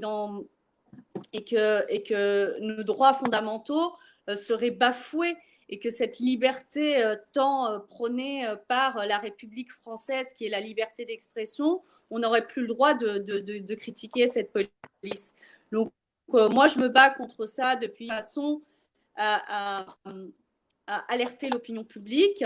nos droits fondamentaux seraient bafoués et que cette liberté tant prônée par la République française qui est la liberté d'expression, on n'aurait plus le droit de critiquer cette police. Donc moi je me bats contre ça depuis façon à alerter l'opinion publique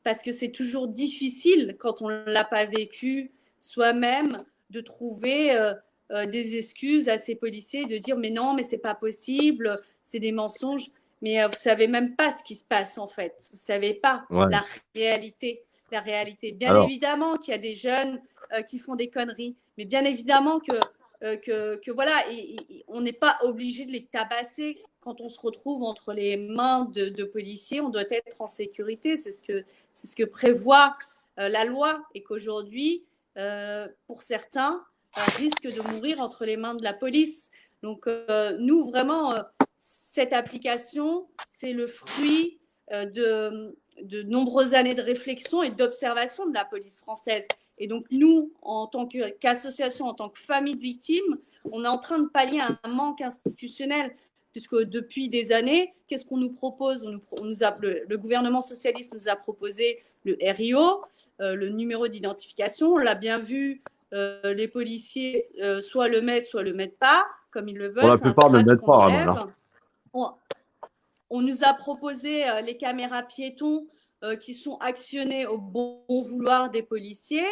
parce que c'est toujours difficile quand on ne l'a pas vécu soi-même de trouver des excuses à ces policiers, de dire mais non, mais c'est pas possible, c'est des mensonges. Mais vous savez même pas ce qui se passe en fait. Vous savez pas la réalité. La réalité. Bien évidemment qu'il y a des jeunes qui font des conneries, mais bien évidemment que voilà, on n'est pas obligé de les tabasser. Quand on se retrouve entre les mains de policiers, on doit être en sécurité. C'est ce que prévoit la loi et qu'aujourd'hui, pour certains, risquent de mourir entre les mains de la police. Donc, nous, vraiment, cette application, c'est le fruit de nombreuses années de réflexion et d'observation de la police française. Et donc, nous, en tant qu'association, en tant que famille de victimes, on est en train de pallier un manque institutionnel. Puisque depuis des années, qu'est-ce qu'on nous propose? Le gouvernement socialiste nous a proposé le RIO, le numéro d'identification. On l'a bien vu, les policiers soit le mettent pas, comme ils le veulent. Pour la plupart ne le mettent pas. On nous a proposé les caméras piétons qui sont actionnées au bon vouloir des policiers.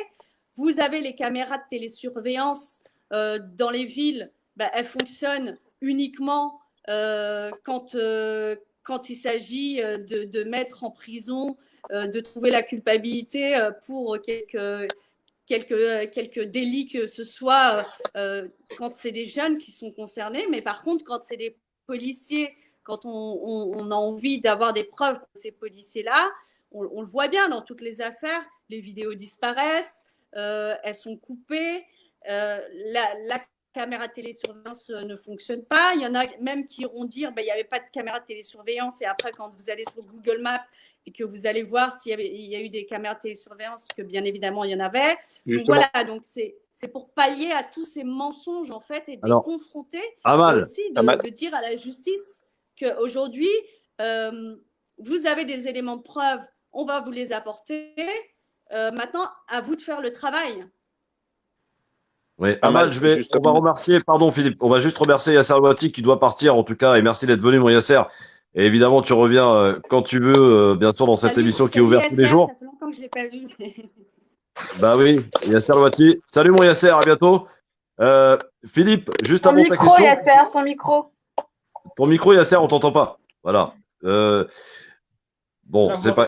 Vous avez les caméras de télésurveillance dans les villes, elles fonctionnent uniquement quand il s'agit de mettre en prison, de trouver la culpabilité pour quelques délits que ce soit quand c'est des jeunes qui sont concernés. Mais par contre, quand c'est des policiers, quand on a envie d'avoir des preuves pour ces policiers-là, on le voit bien dans toutes les affaires, les vidéos disparaissent, elles sont coupées, la caméra de télésurveillance ne fonctionne pas. Il y en a même qui iront dire il n'y avait pas de caméra de télésurveillance, et après quand vous allez sur Google Maps et que vous allez voir s'il y a eu des caméras de télésurveillance, que bien évidemment il y en avait. Donc voilà, donc c'est pour pallier à tous ces mensonges en fait, et de les confronter, Amal, et aussi de dire à la justice qu'aujourd'hui vous avez des éléments de preuve, on va vous les apporter, maintenant à vous de faire le travail. Oui, Amal, on va remercier, pardon Philippe, on va juste remercier Yasser Louati qui doit partir en tout cas, et merci d'être venu mon Yasser. Et évidemment, tu reviens quand tu veux, bien sûr, dans cette émission qui est ouverte tous les jours. Ça fait longtemps que je ne l'ai pas vu. Bah oui, Yasser Louati. Salut mon Yasser, à bientôt. Philippe, juste avant ta question. Yasser, ton micro. Ton micro, Yasser, on t'entend pas. Voilà. Bon, c'est pas.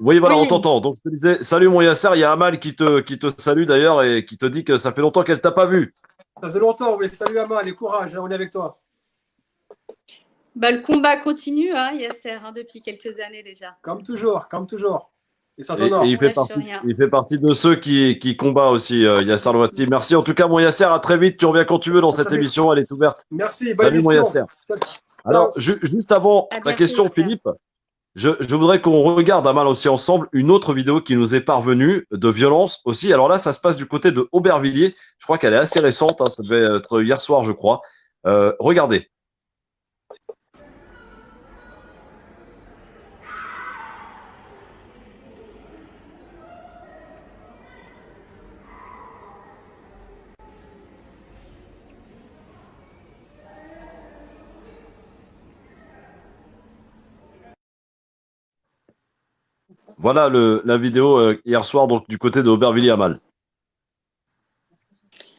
Oui, voilà, on t'entend. Donc, je te disais, salut mon Yasser, il y a Amal qui te salue d'ailleurs et qui te dit que ça fait longtemps qu'elle t'a pas vu. Ça faisait longtemps, oui. Salut Amal, et courage, on est avec toi. Le combat continue, Yasser, depuis quelques années déjà. Comme toujours, comme toujours. Et ça Et il fait partie de ceux qui combattent aussi, Yasser Louati. Merci en tout cas, mon Yasser, à très vite. Tu reviens quand tu veux dans cette émission, elle est ouverte. Merci, salut mon Yasser. Alors, juste avant ta question, Philippe, je voudrais qu'on regarde, Amal, aussi ensemble, une autre vidéo qui nous est parvenue de violence aussi. Alors là, ça se passe du côté de Aubervilliers. Je crois qu'elle est assez récente, ça devait être hier soir, je crois. Regardez. Voilà la vidéo hier soir, donc du côté de Aubervilliers, Amal.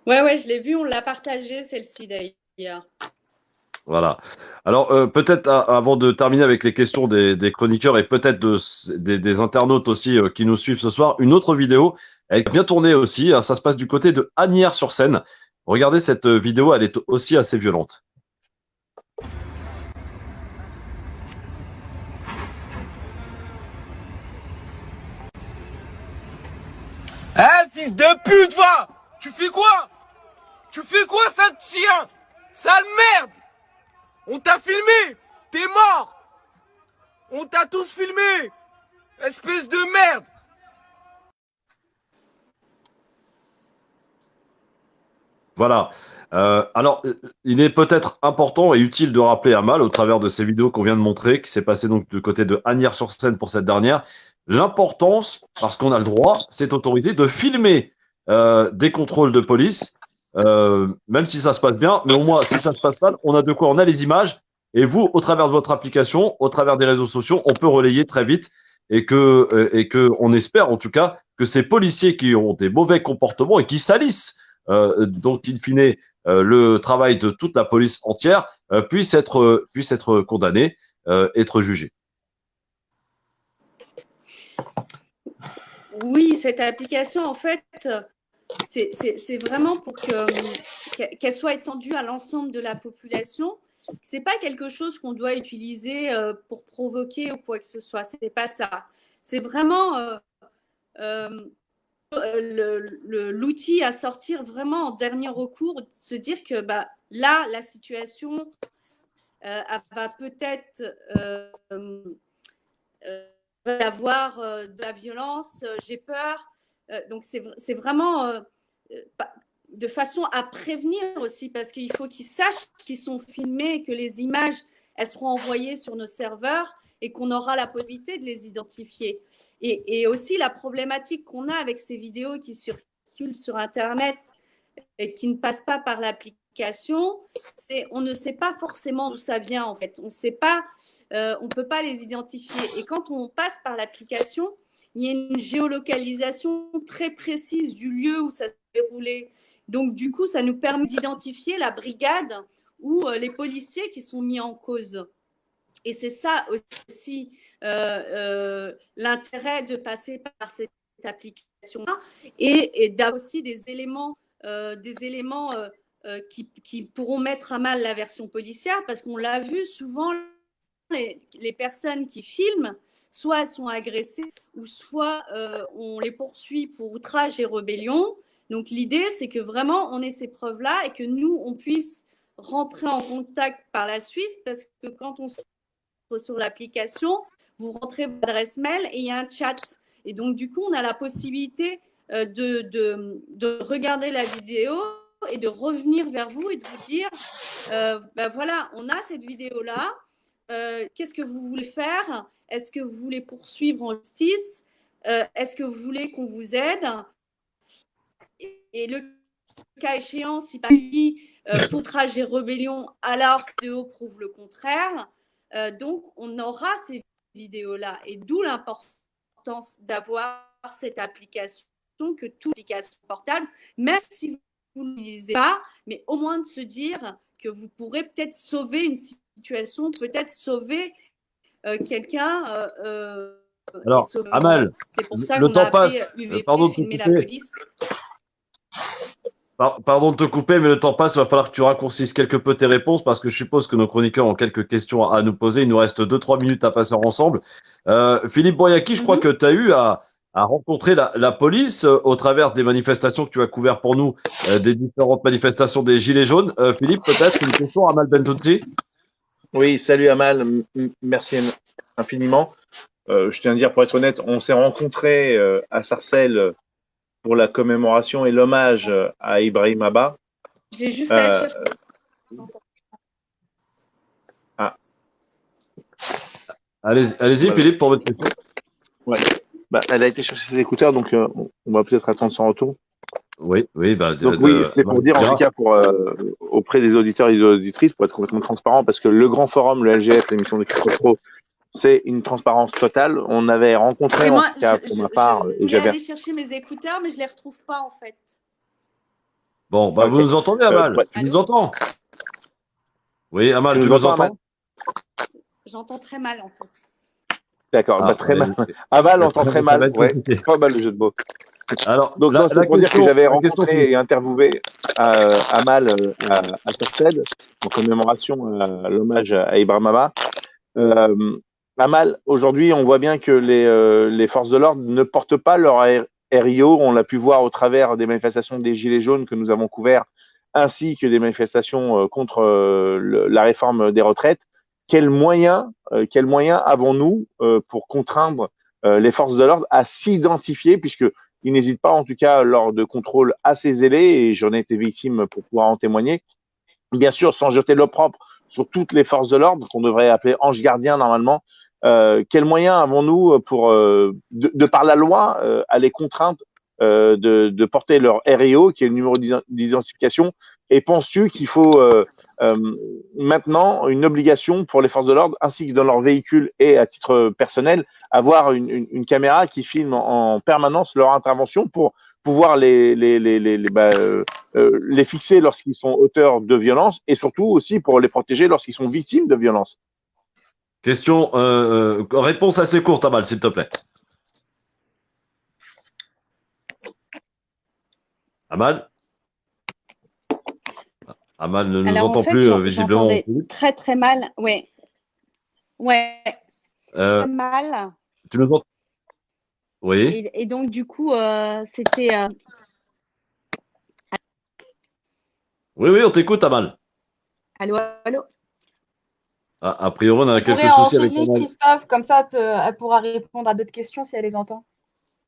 Ouais, je l'ai vu, on l'a partagé celle-ci d'ailleurs. Voilà. Alors peut-être avant de terminer avec les questions des chroniqueurs et peut-être des internautes aussi qui nous suivent ce soir, une autre vidéo, elle est bien tournée aussi. Ça se passe du côté de Asnières-sur-Seine. Regardez cette vidéo, elle est aussi assez violente. Hein, fils de pute, va! Tu fais quoi? Tu fais quoi, sale chien? Sale merde! On t'a filmé! T'es mort! On t'a tous filmé! Espèce de merde! Voilà. Alors, il est peut-être important et utile de rappeler à Amal, au travers de ces vidéos qu'on vient de montrer, qui s'est passé donc du côté de Asnières-sur-Seine pour cette dernière, l'importance, parce qu'on a le droit, c'est autorisé, de filmer des contrôles de police, même si ça se passe bien, mais au moins, si ça se passe mal, on a de quoi, on a les images, et vous, au travers de votre application, au travers des réseaux sociaux, on peut relayer très vite, et que on espère en tout cas que ces policiers qui ont des mauvais comportements et qui salissent donc, in fine, le travail de toute la police entière puisse être condamné, être jugé. Oui, cette application, en fait, c'est vraiment pour qu'elle soit étendue à l'ensemble de la population. C'est pas quelque chose qu'on doit utiliser pour provoquer ou quoi que ce soit. C'est pas ça. C'est vraiment l'outil à sortir vraiment en dernier recours, se dire que là, la situation va peut-être avoir de la violence, j'ai peur. Donc, c'est vraiment de façon à prévenir aussi, parce qu'il faut qu'ils sachent qu'ils sont filmés, que les images, elles seront envoyées sur nos serveurs et qu'on aura la possibilité de les identifier. Et aussi, la problématique qu'on a avec ces vidéos qui circulent sur Internet et qui ne passent pas par l'application, c'est on ne sait pas forcément d'où ça vient, en fait. On ne peut pas les identifier. Et quand on passe par l'application, il y a une géolocalisation très précise du lieu où ça s'est déroulé. Donc, du coup, ça nous permet d'identifier la brigade ou les policiers qui sont mis en cause. Et c'est ça aussi l'intérêt de passer par cette application-là et d'avoir aussi des éléments qui pourront mettre à mal la version policière, parce qu'on l'a vu souvent, les personnes qui filment, soit elles sont agressées ou soit on les poursuit pour outrage et rébellion. Donc l'idée, c'est que vraiment on ait ces preuves-là et que nous, on puisse rentrer en contact par la suite, parce que quand on se retrouve sur l'application, vous rentrez votre adresse mail et il y a un chat. Et donc du coup, on a la possibilité de regarder la vidéo et de revenir vers vous et de vous dire, voilà, on a cette vidéo-là, qu'est-ce que vous voulez faire? Est-ce que vous voulez poursuivre en justice? Est-ce que vous voulez qu'on vous aide? Et le cas échéant, si par exemple, outrage et rébellion, alors que vidéo prouve le contraire, donc on aura ces vidéos-là. Et d'où l'importance d'avoir cette application, que toute application portable, même si vous ne l'utilisez pas, mais au moins de se dire que vous pourrez peut-être sauver une situation, peut-être sauver quelqu'un. Alors, Amal, c'est pour ça le qu'on temps a appelé passe. UVP, Pardon de te filmer la couper. police. Pardon de te couper, mais le temps passe. Il va falloir que tu raccourcisses quelque peu tes réponses parce que je suppose que nos chroniqueurs ont quelques questions à nous poser. Il nous reste 2-3 minutes à passer ensemble. Philippe Boyaki, je crois que tu as eu à rencontrer la police au travers des manifestations que tu as couvertes pour nous, des différentes manifestations des Gilets jaunes. Philippe, peut-être une question à Amal Bentounsi? Oui, salut Amal, merci infiniment. Je tiens à dire, pour être honnête, on s'est rencontrés à Sarcelles pour la commémoration et l'hommage à Ibrahim Abba. Je vais juste aller chercher. Ah. Allez-y, Philippe, pour votre question. Ouais. Elle a été chercher ses écouteurs, donc on va peut-être attendre son retour. Oui. Donc c'était pour dire, en tout cas, auprès des auditeurs et des auditrices, pour être complètement transparent, parce que le grand forum, le LGF, l'émission de Christophe Pro, c'est une transparence totale. On avait rencontré, en tout cas, pour ma part, je voulais aller chercher mes écouteurs, mais je les retrouve pas, en fait. Bon, vous nous entendez, Amal? Tu nous entends? Oui, Amal, tu nous entends? J'entends très mal, en fait. D'accord, très mal. Amal entend très mal. Ouais, pas mal le jeu de mots. Alors, donc, c'est pour dire que j'avais rencontré et interviewé Amal à Sarcelles, en commémoration à l'hommage à Ibrahim Abba. Amal, aujourd'hui, on voit bien que les forces de l'ordre ne portent pas leur RIO. On l'a pu voir au travers des manifestations des Gilets jaunes que nous avons couvertes, ainsi que des manifestations contre la réforme des retraites. Quels moyens avons-nous pour contraindre les forces de l'ordre à s'identifier, puisqu'ils n'hésitent pas, en tout cas, lors de contrôles assez zélés, et j'en ai été victime pour pouvoir en témoigner, bien sûr, sans jeter de l'opprobre sur toutes les forces de l'ordre, qu'on devrait appeler anges gardiens normalement. Quels moyens avons-nous pour, de par la loi, à les contraindre de porter leur RIO, qui est le numéro d'identification? Et penses-tu qu'il faut maintenant une obligation pour les forces de l'ordre, ainsi que dans leur véhicule et à titre personnel, avoir une caméra qui filme en permanence leur intervention pour pouvoir les fixer lorsqu'ils sont auteurs de violence, et surtout aussi pour les protéger lorsqu'ils sont victimes de violence? Question, réponse assez courte, Amal, s'il te plaît. Amal? Amal ne nous entend plus, visiblement. Très très mal, ouais. Très mal. Tu nous entends? Oui. Et donc du coup, c'était. Oui, on t'écoute, Amal. Allô. A priori, on a quelques pourrait soucis avec enchaîner, Amal. Christophe, comme ça elle pourra répondre à d'autres questions si elle les entend.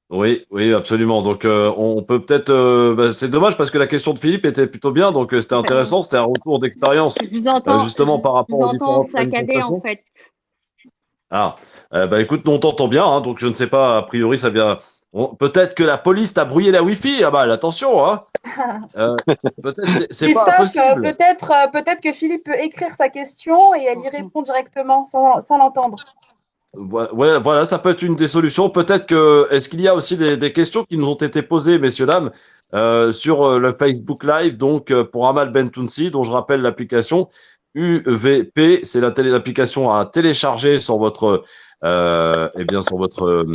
Oui, absolument. Donc, on peut peut-être. C'est dommage parce que la question de Philippe était plutôt bien, donc c'était intéressant. C'était un retour d'expérience, Je vous entends. justement par rapport aux différentes saccader en manifestations. fait. Écoute, nous on t'entend bien, hein, donc je ne sais pas. A priori, ça vient. Peut-être que la police t'a brouillé la Wi-Fi. Attention, hein. Peut-être, c'est pas Christophe, impossible. peut-être que Philippe peut écrire sa question et elle y répond directement sans l'entendre. Voilà, ça peut être une des solutions. Peut-être que, est-ce qu'il y a aussi des questions qui nous ont été posées, messieurs, dames, sur le Facebook Live, donc pour Amal Bentounsi, dont je rappelle l'application UVP, c'est l'application à télécharger sur votre, sur votre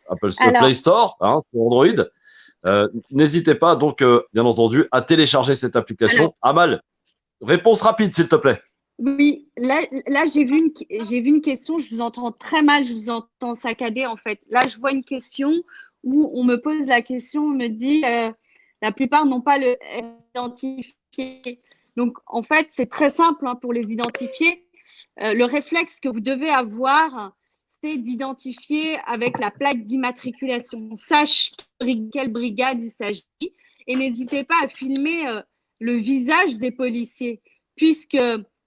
Apple Store, Alors, Play Store, hein, sur Android. N'hésitez pas, donc, bien entendu, à télécharger cette application. Amal, réponse rapide, s'il te plaît. oui, là j'ai vu une question, je vous entends très mal, je vous entends saccadé en fait. Là, je vois une question où on me pose la question, on me dit la plupart n'ont pas le identifié. Donc, en fait, c'est très simple hein, pour les identifier. Le réflexe que vous devez avoir, c'est d'identifier avec la plaque d'immatriculation. Sache quelle brigade il s'agit et n'hésitez pas à filmer le visage des policiers, puisque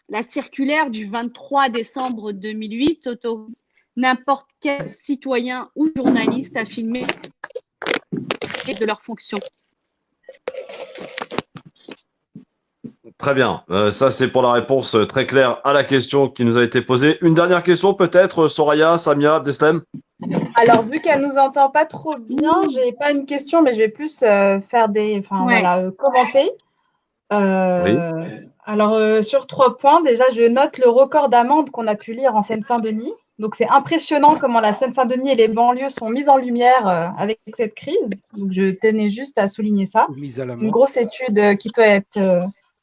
la circulaire du 23 décembre 2008 autorise n'importe quel citoyen ou journaliste à filmer de leur fonction. Très bien. Ça, c'est pour la réponse très claire à la question qui nous a été posée. Une dernière question, peut-être, Soraya, Samia, Abdeslam? Alors, vu qu'elle nous entend pas trop bien, j'ai pas une question, mais je vais plus faire commenter. Alors, sur 3 points, déjà, je note le record d'amendes qu'on a pu lire en Seine-Saint-Denis. Donc, c'est impressionnant comment la Seine-Saint-Denis et les banlieues sont mises en lumière avec cette crise. Donc, je tenais juste à souligner ça. Mise à l'amende. Une grosse étude qui doit être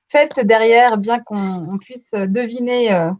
faite derrière, bien qu'on puisse deviner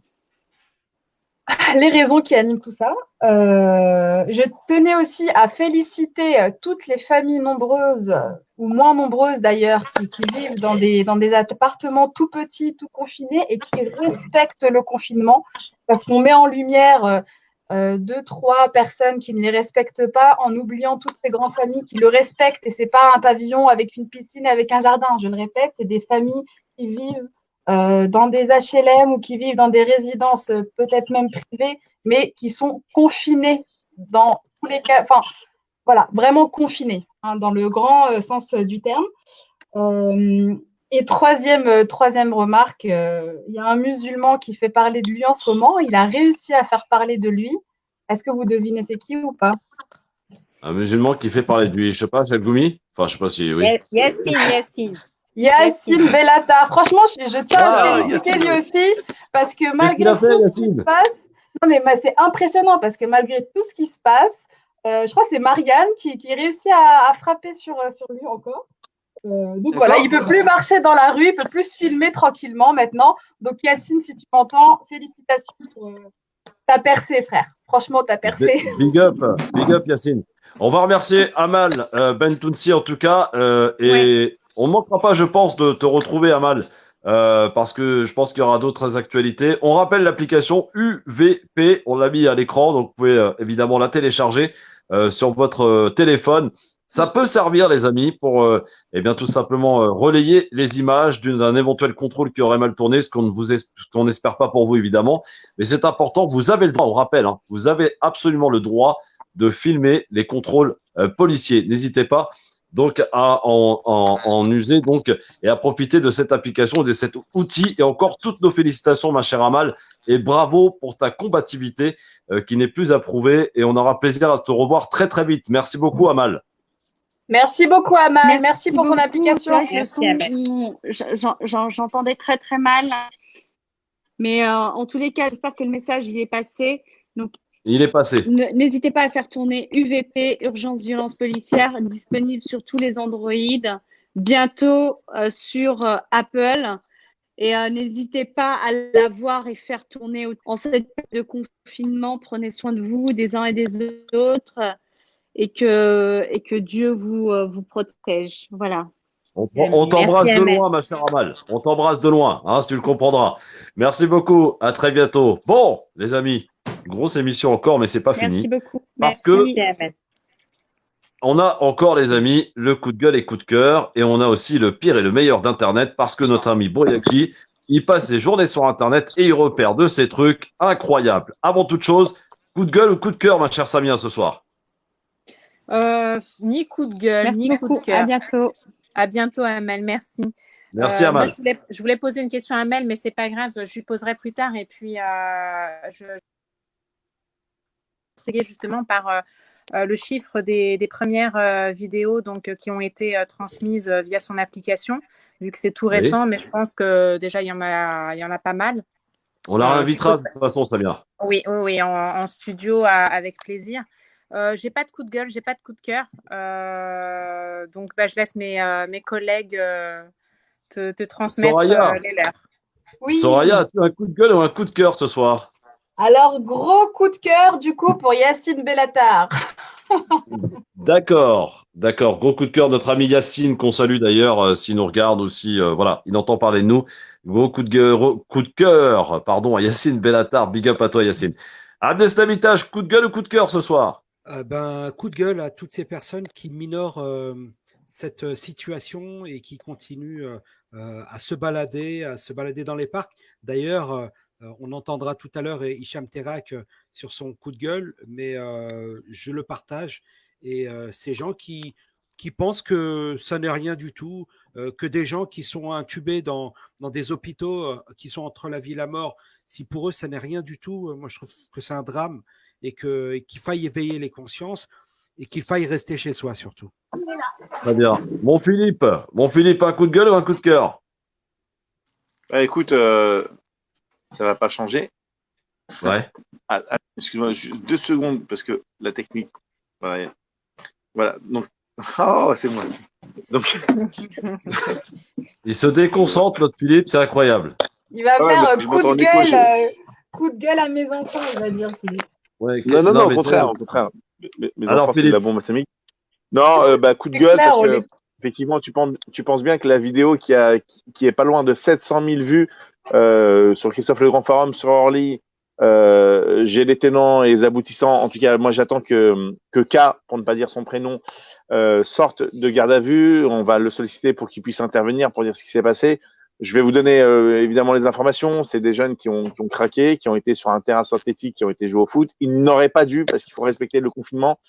les raisons qui animent tout ça. Je tenais aussi à féliciter toutes les familles nombreuses, ou moins nombreuses d'ailleurs, qui vivent dans des appartements tout petits, tout confinés, et qui respectent le confinement, parce qu'on met en lumière 2-3 personnes qui ne les respectent pas, en oubliant toutes ces grandes familles qui le respectent, et c'est pas un pavillon avec une piscine, avec un jardin. Je le répète, c'est des familles qui vivent dans des HLM ou qui vivent dans des résidences peut-être même privées, mais qui sont confinés dans tous les cas, enfin voilà, vraiment confinés hein, dans le grand sens du terme. Et troisième remarque, il y a un musulman qui fait parler de lui en ce moment, il a réussi à faire parler de lui. Est-ce que vous devinez c'est qui ou pas? Un musulman qui fait parler de lui, je sais pas, c'est le Goumi? Enfin, je sais pas si, oui. Yacine Bellatar. Franchement, je tiens à le féliciter lui aussi, parce que malgré tout ce qui se passe, non mais c'est impressionnant, parce que malgré tout ce qui se passe, je crois que c'est Marianne qui réussit à frapper sur lui encore. Donc voilà, il ne peut plus marcher dans la rue, il ne peut plus se filmer tranquillement maintenant. Donc Yacine, si tu m'entends, félicitations pour ta percée, frère. Franchement, ta percée. Big up Yacine. On va remercier Amal Bentounsi en tout cas, et on ne manquera pas, je pense, de te retrouver, Amal, parce que je pense qu'il y aura d'autres actualités. On rappelle l'application UVP, on l'a mis à l'écran, donc vous pouvez évidemment la télécharger sur votre téléphone. Ça peut servir, les amis, pour tout simplement relayer les images d'un éventuel contrôle qui aurait mal tourné, ce qu'on n'espère pas pour vous, évidemment. Mais c'est important, vous avez le droit, on rappelle, hein, vous avez absolument le droit de filmer les contrôles policiers. N'hésitez pas donc à en user donc et à profiter de cette application, de cet outil. Et encore toutes nos félicitations, ma chère Amal, et bravo pour ta combativité qui n'est plus à prouver. Et on aura plaisir à te revoir très très vite. Merci beaucoup, Amal. Merci beaucoup, Amal. Merci pour ton application. J'entendais très très mal, mais en tous les cas, j'espère que le message y est passé. Donc, il est passé. N'hésitez pas à faire tourner UVP, Urgence Violence Policière, disponible sur tous les Android, bientôt sur Apple. Et n'hésitez pas à la voir et faire tourner en cette période de confinement. Prenez soin de vous, des uns et des autres, et que Dieu vous protège. Voilà. On t'embrasse de loin, ma chère Amal. On t'embrasse de loin, hein, si tu le comprendras. Merci beaucoup. À très bientôt. Bon, les amis, grosse émission encore, mais c'est pas fini. Merci beaucoup. Parce que on a encore, les amis, le coup de gueule et coup de cœur, et on a aussi le pire et le meilleur d'Internet, parce que notre ami Boyaki, il passe ses journées sur Internet et il repère de ces trucs incroyables. Avant toute chose, coup de gueule ou coup de cœur, ma chère Samia, ce soir? Ni coup de gueule, Merci ni beaucoup. coup de cœur. À bientôt. À bientôt, Amel. Merci. Merci, Amal. Moi, je voulais poser une question à Amel, mais c'est pas grave. Je lui poserai plus tard. Et puis, intriguée justement par le chiffre des premières vidéos qui ont été transmises via son application, vu que c'est tout récent, mais je pense que déjà il y en a pas mal. On la réinvitera de toute façon, Samia. Oui, en studio avec plaisir. J'ai pas de coup de gueule, j'ai pas de coup de cœur, donc je laisse mes collègues te transmettre Soraya. les leurs. Oui. Soraya, as-tu un coup de gueule ou un coup de cœur ce soir? Alors, gros coup de cœur, du coup, pour Yacine Bellatar. D'accord. Gros coup de cœur, notre ami Yacine, qu'on salue d'ailleurs, s'il nous regarde ou si il entend parler de nous. Gros coup de cœur, pardon, à Yacine Bellatar. Big up à toi, Yacine. Abdeslamitash, coup de gueule ou coup de cœur ce soir? Coup de gueule à toutes ces personnes qui minorent cette situation et qui continuent à se balader dans les parcs. D'ailleurs, on entendra tout à l'heure Hicham Terak sur son coup de gueule, mais je le partage. Et ces gens qui pensent que ça n'est rien du tout, que des gens qui sont intubés dans des hôpitaux qui sont entre la vie et la mort, si pour eux ça n'est rien du tout, moi je trouve que c'est un drame et qu'il faille éveiller les consciences et qu'il faille rester chez soi surtout. Très bien. Mon Philippe, un coup de gueule ou un coup de cœur? Écoute, ça va pas changer. Ouais. Excuse-moi, juste 2 secondes parce que la technique. Voilà. Donc, c'est moi. Donc, il se déconcentre, notre Philippe, c'est incroyable. Il va faire coup de gueule à mes enfants, il va dire, Philippe. Ouais, non, au contraire. Mes Alors, enfants, c'est de Philippe. la bombe atomique. Non, coup de gueule parce que effectivement, tu penses bien que la vidéo qui est pas loin de 700 000 vues sur Christophe Le Grand Forum sur Orly, j'ai les tenants et les aboutissants. En tout cas, moi, j'attends que K, pour ne pas dire son prénom, sorte de garde à vue. On va le solliciter pour qu'il puisse intervenir pour dire ce qui s'est passé. Je vais vous donner évidemment les informations. C'est des jeunes qui ont craqué, qui ont été sur un terrain synthétique, qui ont été joués au foot. Ils n'auraient pas dû parce qu'il faut respecter le confinement.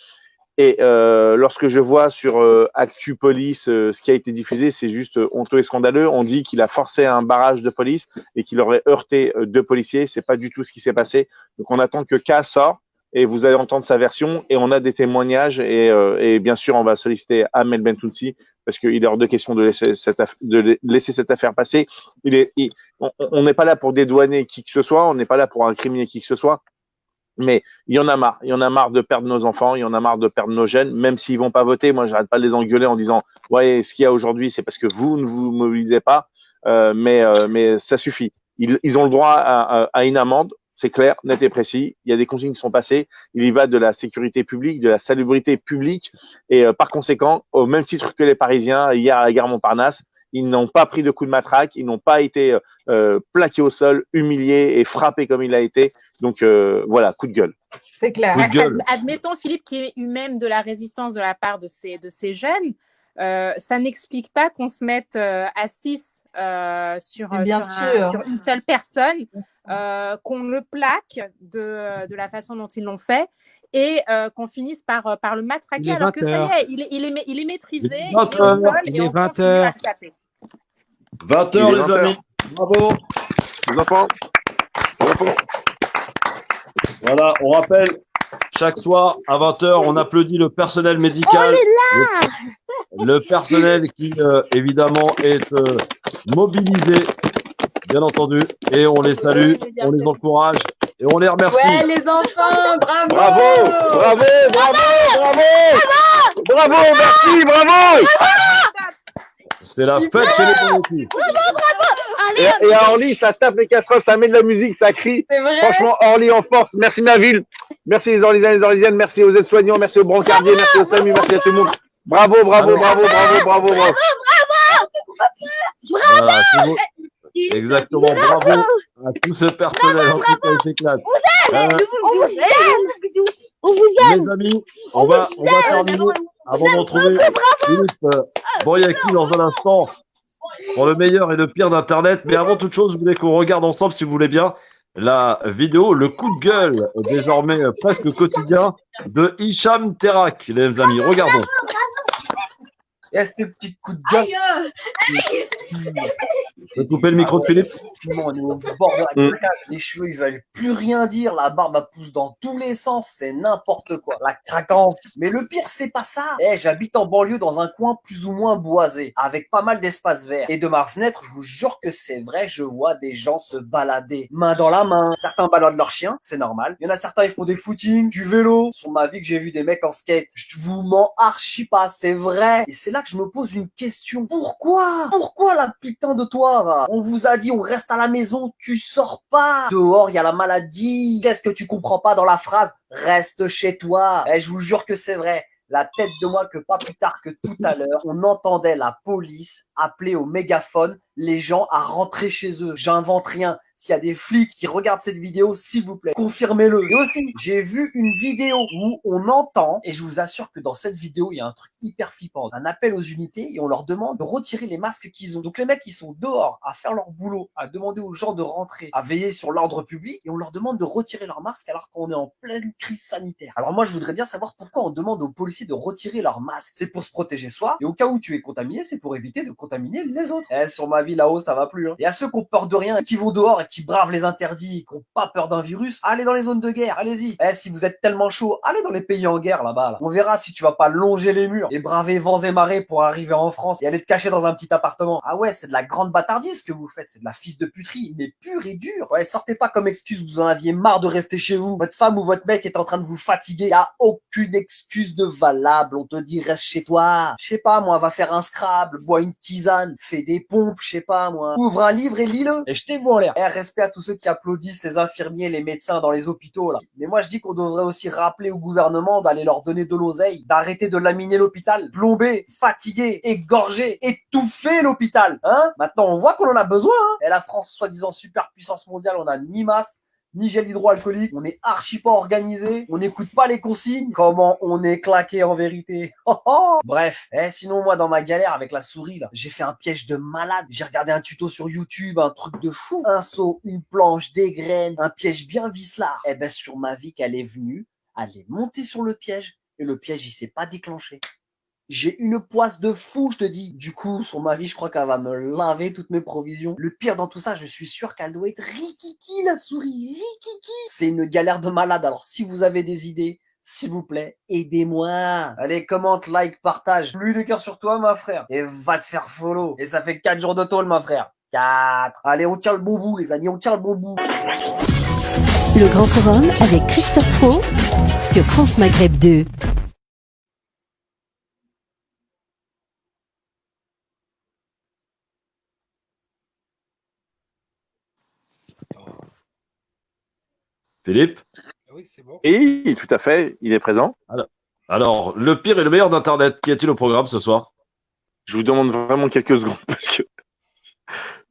Et lorsque je vois sur Actu Police ce qui a été diffusé, c'est juste honteux et scandaleux. On dit qu'il a forcé un barrage de police et qu'il aurait heurté 2 policiers. C'est pas du tout ce qui s'est passé. Donc on attend que K sort et vous allez entendre sa version. Et on a des témoignages et bien sûr on va solliciter Ahmed Bentounsi parce qu'il est hors de question de laisser cette affaire passer. On n'est pas là pour dédouaner qui que ce soit. On n'est pas là pour incriminer qui que ce soit. Mais il y en a marre. Il y en a marre de perdre nos enfants. Il y en a marre de perdre nos jeunes, même s'ils vont pas voter. Moi, j'arrête pas de les engueuler en disant ouais, ce qu'il y a aujourd'hui, c'est parce que vous ne vous mobilisez pas. Mais ça suffit. Ils ont le droit à une amende. C'est clair, net et précis. Il y a des consignes qui sont passées. Il y va de la sécurité publique, de la salubrité publique. Et par conséquent, au même titre que les Parisiens, hier à la gare Montparnasse, ils n'ont pas pris de coup de matraque. Ils n'ont pas été plaqués au sol, humiliés et frappés comme il a été. Donc voilà, coup de gueule. C'est clair. Admettons, Philippe, qu'il y ait eu même de la résistance de la part de ces jeunes. Ça n'explique pas qu'on se mette à 6 sur une seule personne, qu'on le plaque de la façon dont ils l'ont fait et qu'on finisse par le matraquer alors que ça y est, il est maîtrisé, il est au sol et on continue à le taper. 20h les amis, bravo. Les enfants. Voilà, on rappelle, chaque soir à 20h, on applaudit le personnel médical. Le personnel qui, évidemment, est mobilisé, bien entendu, et on les salue, on les encourage et on les remercie. Ouais, les enfants, bravo. Bravo, merci, bravo. C'est la fête chez les Bonotti. Et à Orly, ça tape les casseroles, ça met de la musique, ça crie. Franchement, Orly en force. Merci ma ville. Merci les Orlysiens, les Orlysiennes. Merci aux aides-soignants, merci aux brancardiers, merci aux SAMU, merci à tout le monde. Bravo. Voilà, exactement, bravo à tout ce personnel. En tout cas, il s'éclate. Les amis, on va terminer avant de retrouver Philippe Boyaki dans un instant pour le meilleur et le pire d'Internet. Mais avant toute chose, je voulais qu'on regarde ensemble, si vous voulez bien, la vidéo, le coup de gueule, désormais presque quotidien, de Hicham Terak, les amis. Regardons. Et ce petit coup de gueule. Je vais couper le micro de Philippe. Confinement, on est au bord de la claquade. Les cheveux, ils veulent plus rien dire. La barbe, elle pousse dans tous les sens. C'est n'importe quoi. La craquante. Mais le pire, c'est pas ça. J'habite en banlieue dans un coin plus ou moins boisé, avec pas mal d'espaces verts. Et de ma fenêtre, je vous jure que c'est vrai, je vois des gens se balader, main dans la main. Certains baladent leurs chiens, c'est normal. Il y en a certains, ils font des footings, du vélo. Sur ma vie que j'ai vu des mecs en skate. Je vous mens archi pas, c'est vrai. Et c'est là que je me pose une question. Pourquoi la putain de toi, va? On vous a dit, on reste à la maison, tu sors pas. Dehors, il y a la maladie. Qu'est-ce que tu comprends pas dans la phrase? Reste chez toi. Je vous jure que c'est vrai. La tête de moi que pas plus tard que tout à l'heure, on entendait la police appeler au mégaphone les gens à rentrer chez eux. J'invente rien. S'il y a des flics qui regardent cette vidéo, s'il vous plaît, confirmez-le. Et aussi, j'ai vu une vidéo où on entend, et je vous assure que dans cette vidéo, il y a un truc hyper flippant. Un appel aux unités et on leur demande de retirer les masques qu'ils ont. Donc les mecs, ils sont dehors à faire leur boulot, à demander aux gens de rentrer, à veiller sur l'ordre public, et on leur demande de retirer leurs masques alors qu'on est en pleine crise sanitaire. Alors moi, je voudrais bien savoir pourquoi on demande aux policiers de retirer leurs masques. C'est pour se protéger soi, et au cas où tu es contaminé, c'est pour éviter de contaminer les autres. Sur ma vie là-haut, ça va plus. Et à ceux qui ont peur de rien, qui vont dehors et qui bravent les interdits, qui n'ont pas peur d'un virus, allez dans les zones de guerre, allez-y. Si vous êtes tellement chaud, allez dans les pays en guerre là-bas. Là. On verra si tu vas pas longer les murs et braver vents et marées pour arriver en France et aller te cacher dans un petit appartement. Ah ouais, c'est de la grande bâtardise ce que vous faites, c'est de la fils de puterie, mais pure et dure. Ouais, sortez pas comme excuse que vous en aviez marre de rester chez vous. Votre femme ou votre mec est en train de vous fatiguer, y a aucune excuse de valable. On te dit reste chez toi. Je sais pas moi, va faire un Scrabble, bois une tisane, fais des pompes, je sais pas moi. Ouvre un livre et lis-le. Et jetez-vous en l'air. Respect à tous ceux qui applaudissent les infirmiers, les médecins dans les hôpitaux là. Mais moi je dis qu'on devrait aussi rappeler au gouvernement d'aller leur donner de l'oseille, d'arrêter de laminer l'hôpital, plomber, fatiguer, égorger, étouffer l'hôpital. Hein? Maintenant on voit qu'on en a besoin. Hein? Et la France, soi-disant superpuissance mondiale, on a ni masque, ni gel hydroalcoolique, on est archi pas organisé, on n'écoute pas les consignes. Comment on est claqué en vérité. Bref, sinon moi dans ma galère avec la souris là, j'ai fait un piège de malade. J'ai regardé un tuto sur YouTube, un truc de fou. Un seau, une planche, des graines, un piège bien vicelard. Sur ma vie qu'elle est venue, elle est montée sur le piège et le piège il s'est pas déclenché. J'ai une poisse de fou, je te dis. Du coup, sur ma vie, je crois qu'elle va me laver toutes mes provisions. Le pire dans tout ça, je suis sûr qu'elle doit être rikiki, la souris. Rikiki. C'est une galère de malade. Alors, si vous avez des idées, s'il vous plaît, aidez-moi. Allez, commente, like, partage. Plus de cœur sur toi, ma frère. Et va te faire follow. Et ça fait 4 jours de tôle, ma frère. 4. Allez, on tient le bon bout, les amis. On tient le bon bout. Le Grand Forum avec Christophe Roux sur France Maghreb 2. Philippe? Oui, c'est bon. Et tout à fait, il est présent. Alors, le pire et le meilleur d'Internet, qu'y a-t-il au programme ce soir? Je vous demande vraiment quelques secondes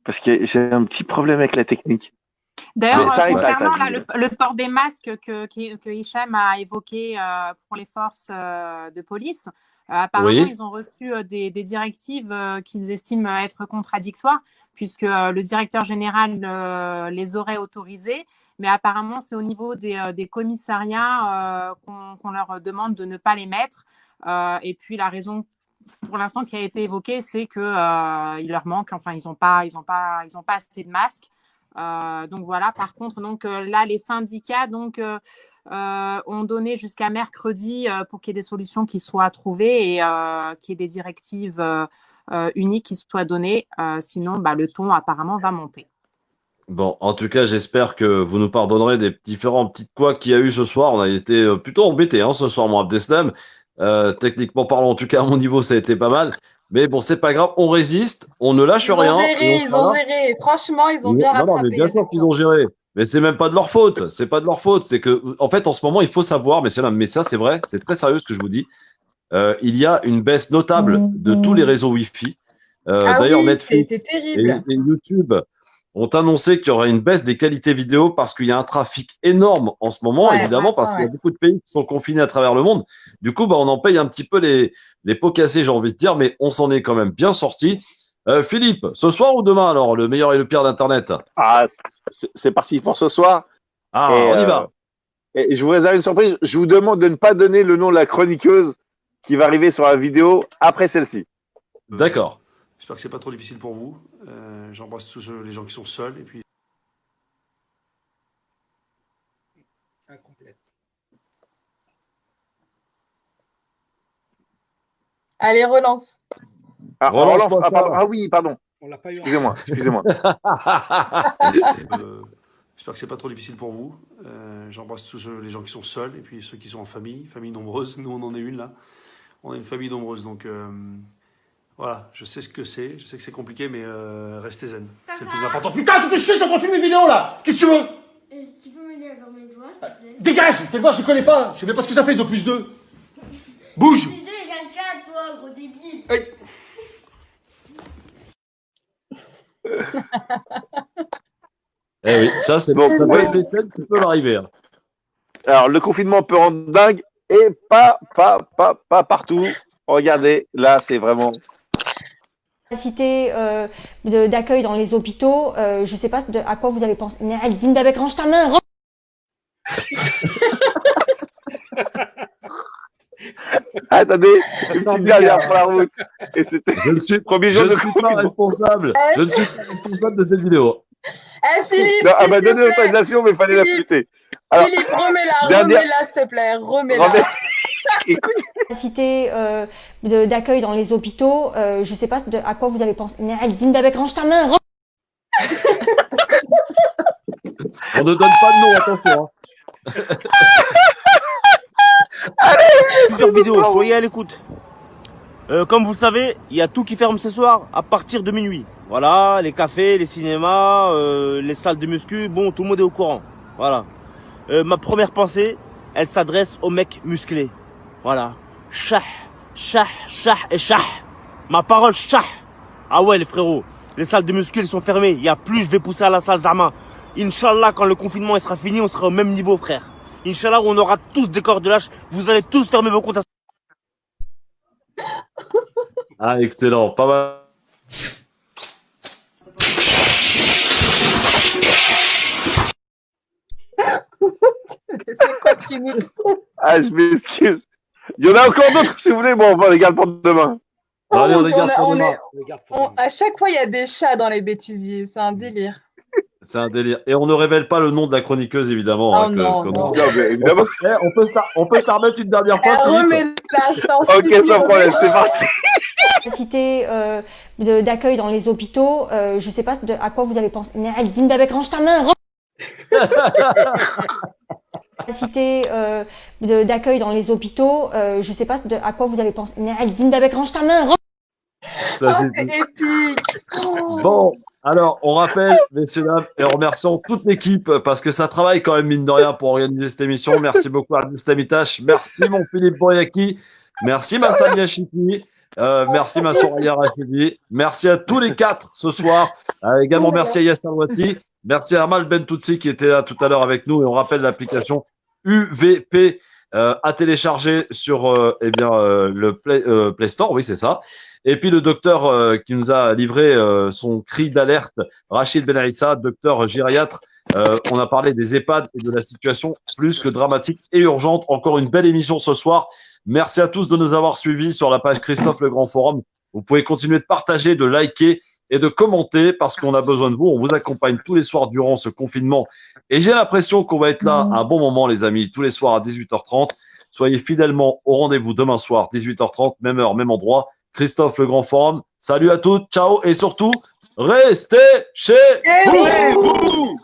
parce que j'ai un petit problème avec la technique. D'ailleurs, Mais ça arrive, concernant ça là, le port des masques que Hicham a évoqué pour les forces de police, apparemment, Oui. ils ont reçu des directives qu'ils estiment être contradictoires, puisque le directeur général les aurait autorisées, mais apparemment, c'est au niveau des commissariats qu'on leur demande de ne pas les mettre. Et puis, la raison pour l'instant qui a été évoquée, c'est qu'il leur manque, enfin, ils n'ont pas assez de masques. Donc voilà, par contre, là, les syndicats ont donné jusqu'à mercredi pour qu'il y ait des solutions qui soient trouvées et qu'il y ait des directives uniques qui soient données. Sinon, le ton apparemment va monter. Bon, en tout cas, j'espère que vous nous pardonnerez des différents petits couacs qu'il y a eu ce soir. On a été plutôt embêtés ce soir, mon Abdeslam. Techniquement parlant, en tout cas, à mon niveau, ça a été pas mal. Mais bon, c'est pas grave, on résiste, on ne lâche rien. Ils ont géré. Franchement, ils ont bien rattrapé. Non, mais bien sûr qu'ils ont géré. Mais c'est même pas de leur faute. C'est pas de leur faute. C'est que, en fait, en ce moment, il faut savoir, mais ça, c'est vrai, c'est très sérieux ce que je vous dis. Il y a une baisse notable de tous les réseaux Wi-Fi. D'ailleurs, Netflix c'est terrible. et YouTube ont annoncé qu'il y aurait une baisse des qualités vidéo parce qu'il y a un trafic énorme en ce moment, évidemment, parce qu'il y a beaucoup de pays qui sont confinés à travers le monde. Du coup, on en paye un petit peu les pots cassés, j'ai envie de dire, mais on s'en est quand même bien sorti. Philippe, ce soir ou demain, alors, le meilleur et le pire d'Internet? Ah, c'est parti pour ce soir. Ah, on y va. Et je vous réserve une surprise. Je vous demande de ne pas donner le nom de la chroniqueuse qui va arriver sur la vidéo après celle-ci. D'accord. J'espère que c'est pas trop difficile pour vous. J'embrasse tous les gens qui sont seuls. Et puis... Incomplète. Allez, relance. Ah, Relance-moi relance. ça. Ah oui, pardon. On l'a pas eu. Excusez-moi, excusez-moi. J'espère que c'est pas trop difficile pour vous. J'embrasse tous les gens qui sont seuls et puis ceux qui sont en famille nombreuse. Nous, on en est une là. On a une famille nombreuse, donc voilà. Je sais ce que c'est. Je sais que c'est compliqué, mais restez zen. C'est le plus important. Putain, tu fais chier, je suis en train de filmer une vidéo là. Qu'est-ce que tu veux? Tu peux m'aider à faire mes doigts, s'il te plaît? Dégage. Fais voir, je les connais pas. Je sais même pas ce que ça fait 2 plus 2. Bouge. 2 égale 4, toi, gros débile. Hey. Eh oui, ça c'est bon. Ça peut être des scènes qui peuvent arriver. Hein. Alors, le confinement peut rendre dingue et pas partout. Regardez, là, c'est vraiment... Capacité d'accueil dans les hôpitaux, je sais pas à quoi vous avez pensé. Dindabek, range ta main. Attendez, une petite dernière pour la route. Et c'était je ne suis, premier jour je de ne suis pas responsable. Je ne suis pas responsable de cette vidéo. Eh Philippe, non, elle m'a donné l'autorisation, mais il fallait la fuiter. Alors, Philippe, remets-la, dernière... remets-la, s'il te plaît, remets-la. Capacité d'accueil dans les hôpitaux, je sais pas à quoi vous avez pensé. Dindabek, range ta main. On ne donne pas de nom, attention. Hein. Plusieurs vidéos, soyez à l'écoute. Comme vous le savez, il y a tout qui ferme ce soir à partir de minuit. Voilà, les cafés, les cinémas, les salles de muscu, bon, tout le monde est au courant. Voilà. Ma première pensée, elle s'adresse aux mecs musclés. Voilà. Chah, chah, chah et chah. Ma parole, chah. Ah ouais, les frérots, les salles de muscu, elles sont fermées. Il y a plus, je vais pousser à la salle Zama. Inch'Allah, quand le confinement il sera fini, on sera au même niveau, frère. Inch'Allah, on aura tous des corps de lâche. Vous allez tous fermer vos comptes. Ah, excellent. Pas mal. Ah, je m'excuse. Il y en a encore d'autres si vous voulez, bon, on va les garder pour demain. Allez, on les garde pour demain. À chaque fois, il y a des chats dans les bêtisiers, c'est un délire. C'est un délire. Et on ne révèle pas le nom de la chroniqueuse, évidemment. Oh hein, non, non. Évidemment. On peut se la remettre une dernière fois. Remets-la, je t'en Ok, supplie, sans problème, c'est parti. Capacité d'accueil dans les hôpitaux, je sais pas à quoi vous avez pensé. Dindabek, range ta main. Capacité d'accueil dans les hôpitaux, je sais pas à quoi vous avez pensé. Dindabek, range ta main. Ça, c'est épique. Bon, alors, on rappelle, messieurs, dames, et remercions toute l'équipe parce que ça travaille quand même, mine de rien, pour organiser cette émission. Merci beaucoup à Stamitash. Merci, mon Philippe Boyaki. Merci, ma Samia Chiki. Merci, ma Soraya Rachidi. Merci à tous les 4 ce soir. Également, merci à Yassar Wati. Merci à Amal Bentoutsi qui était là tout à l'heure avec nous. Et on rappelle l'application UVP à télécharger sur le Play Store. Oui, c'est ça. Et puis le docteur qui nous a livré son cri d'alerte, Rachid Benaïssa, docteur gériatre. On a parlé des EHPAD et de la situation plus que dramatique et urgente. Encore une belle émission ce soir. Merci à tous de nous avoir suivis sur la page Christophe Le Grand Forum. Vous pouvez continuer de partager, de liker et de commenter parce qu'on a besoin de vous. On vous accompagne tous les soirs durant ce confinement. Et j'ai l'impression qu'on va être là à un bon moment, les amis, tous les soirs à 18h30. Soyez fidèlement au rendez-vous demain soir, 18h30, même heure, même endroit. Christophe Le Grand Forum. Salut à toutes, ciao et surtout, restez chez vous.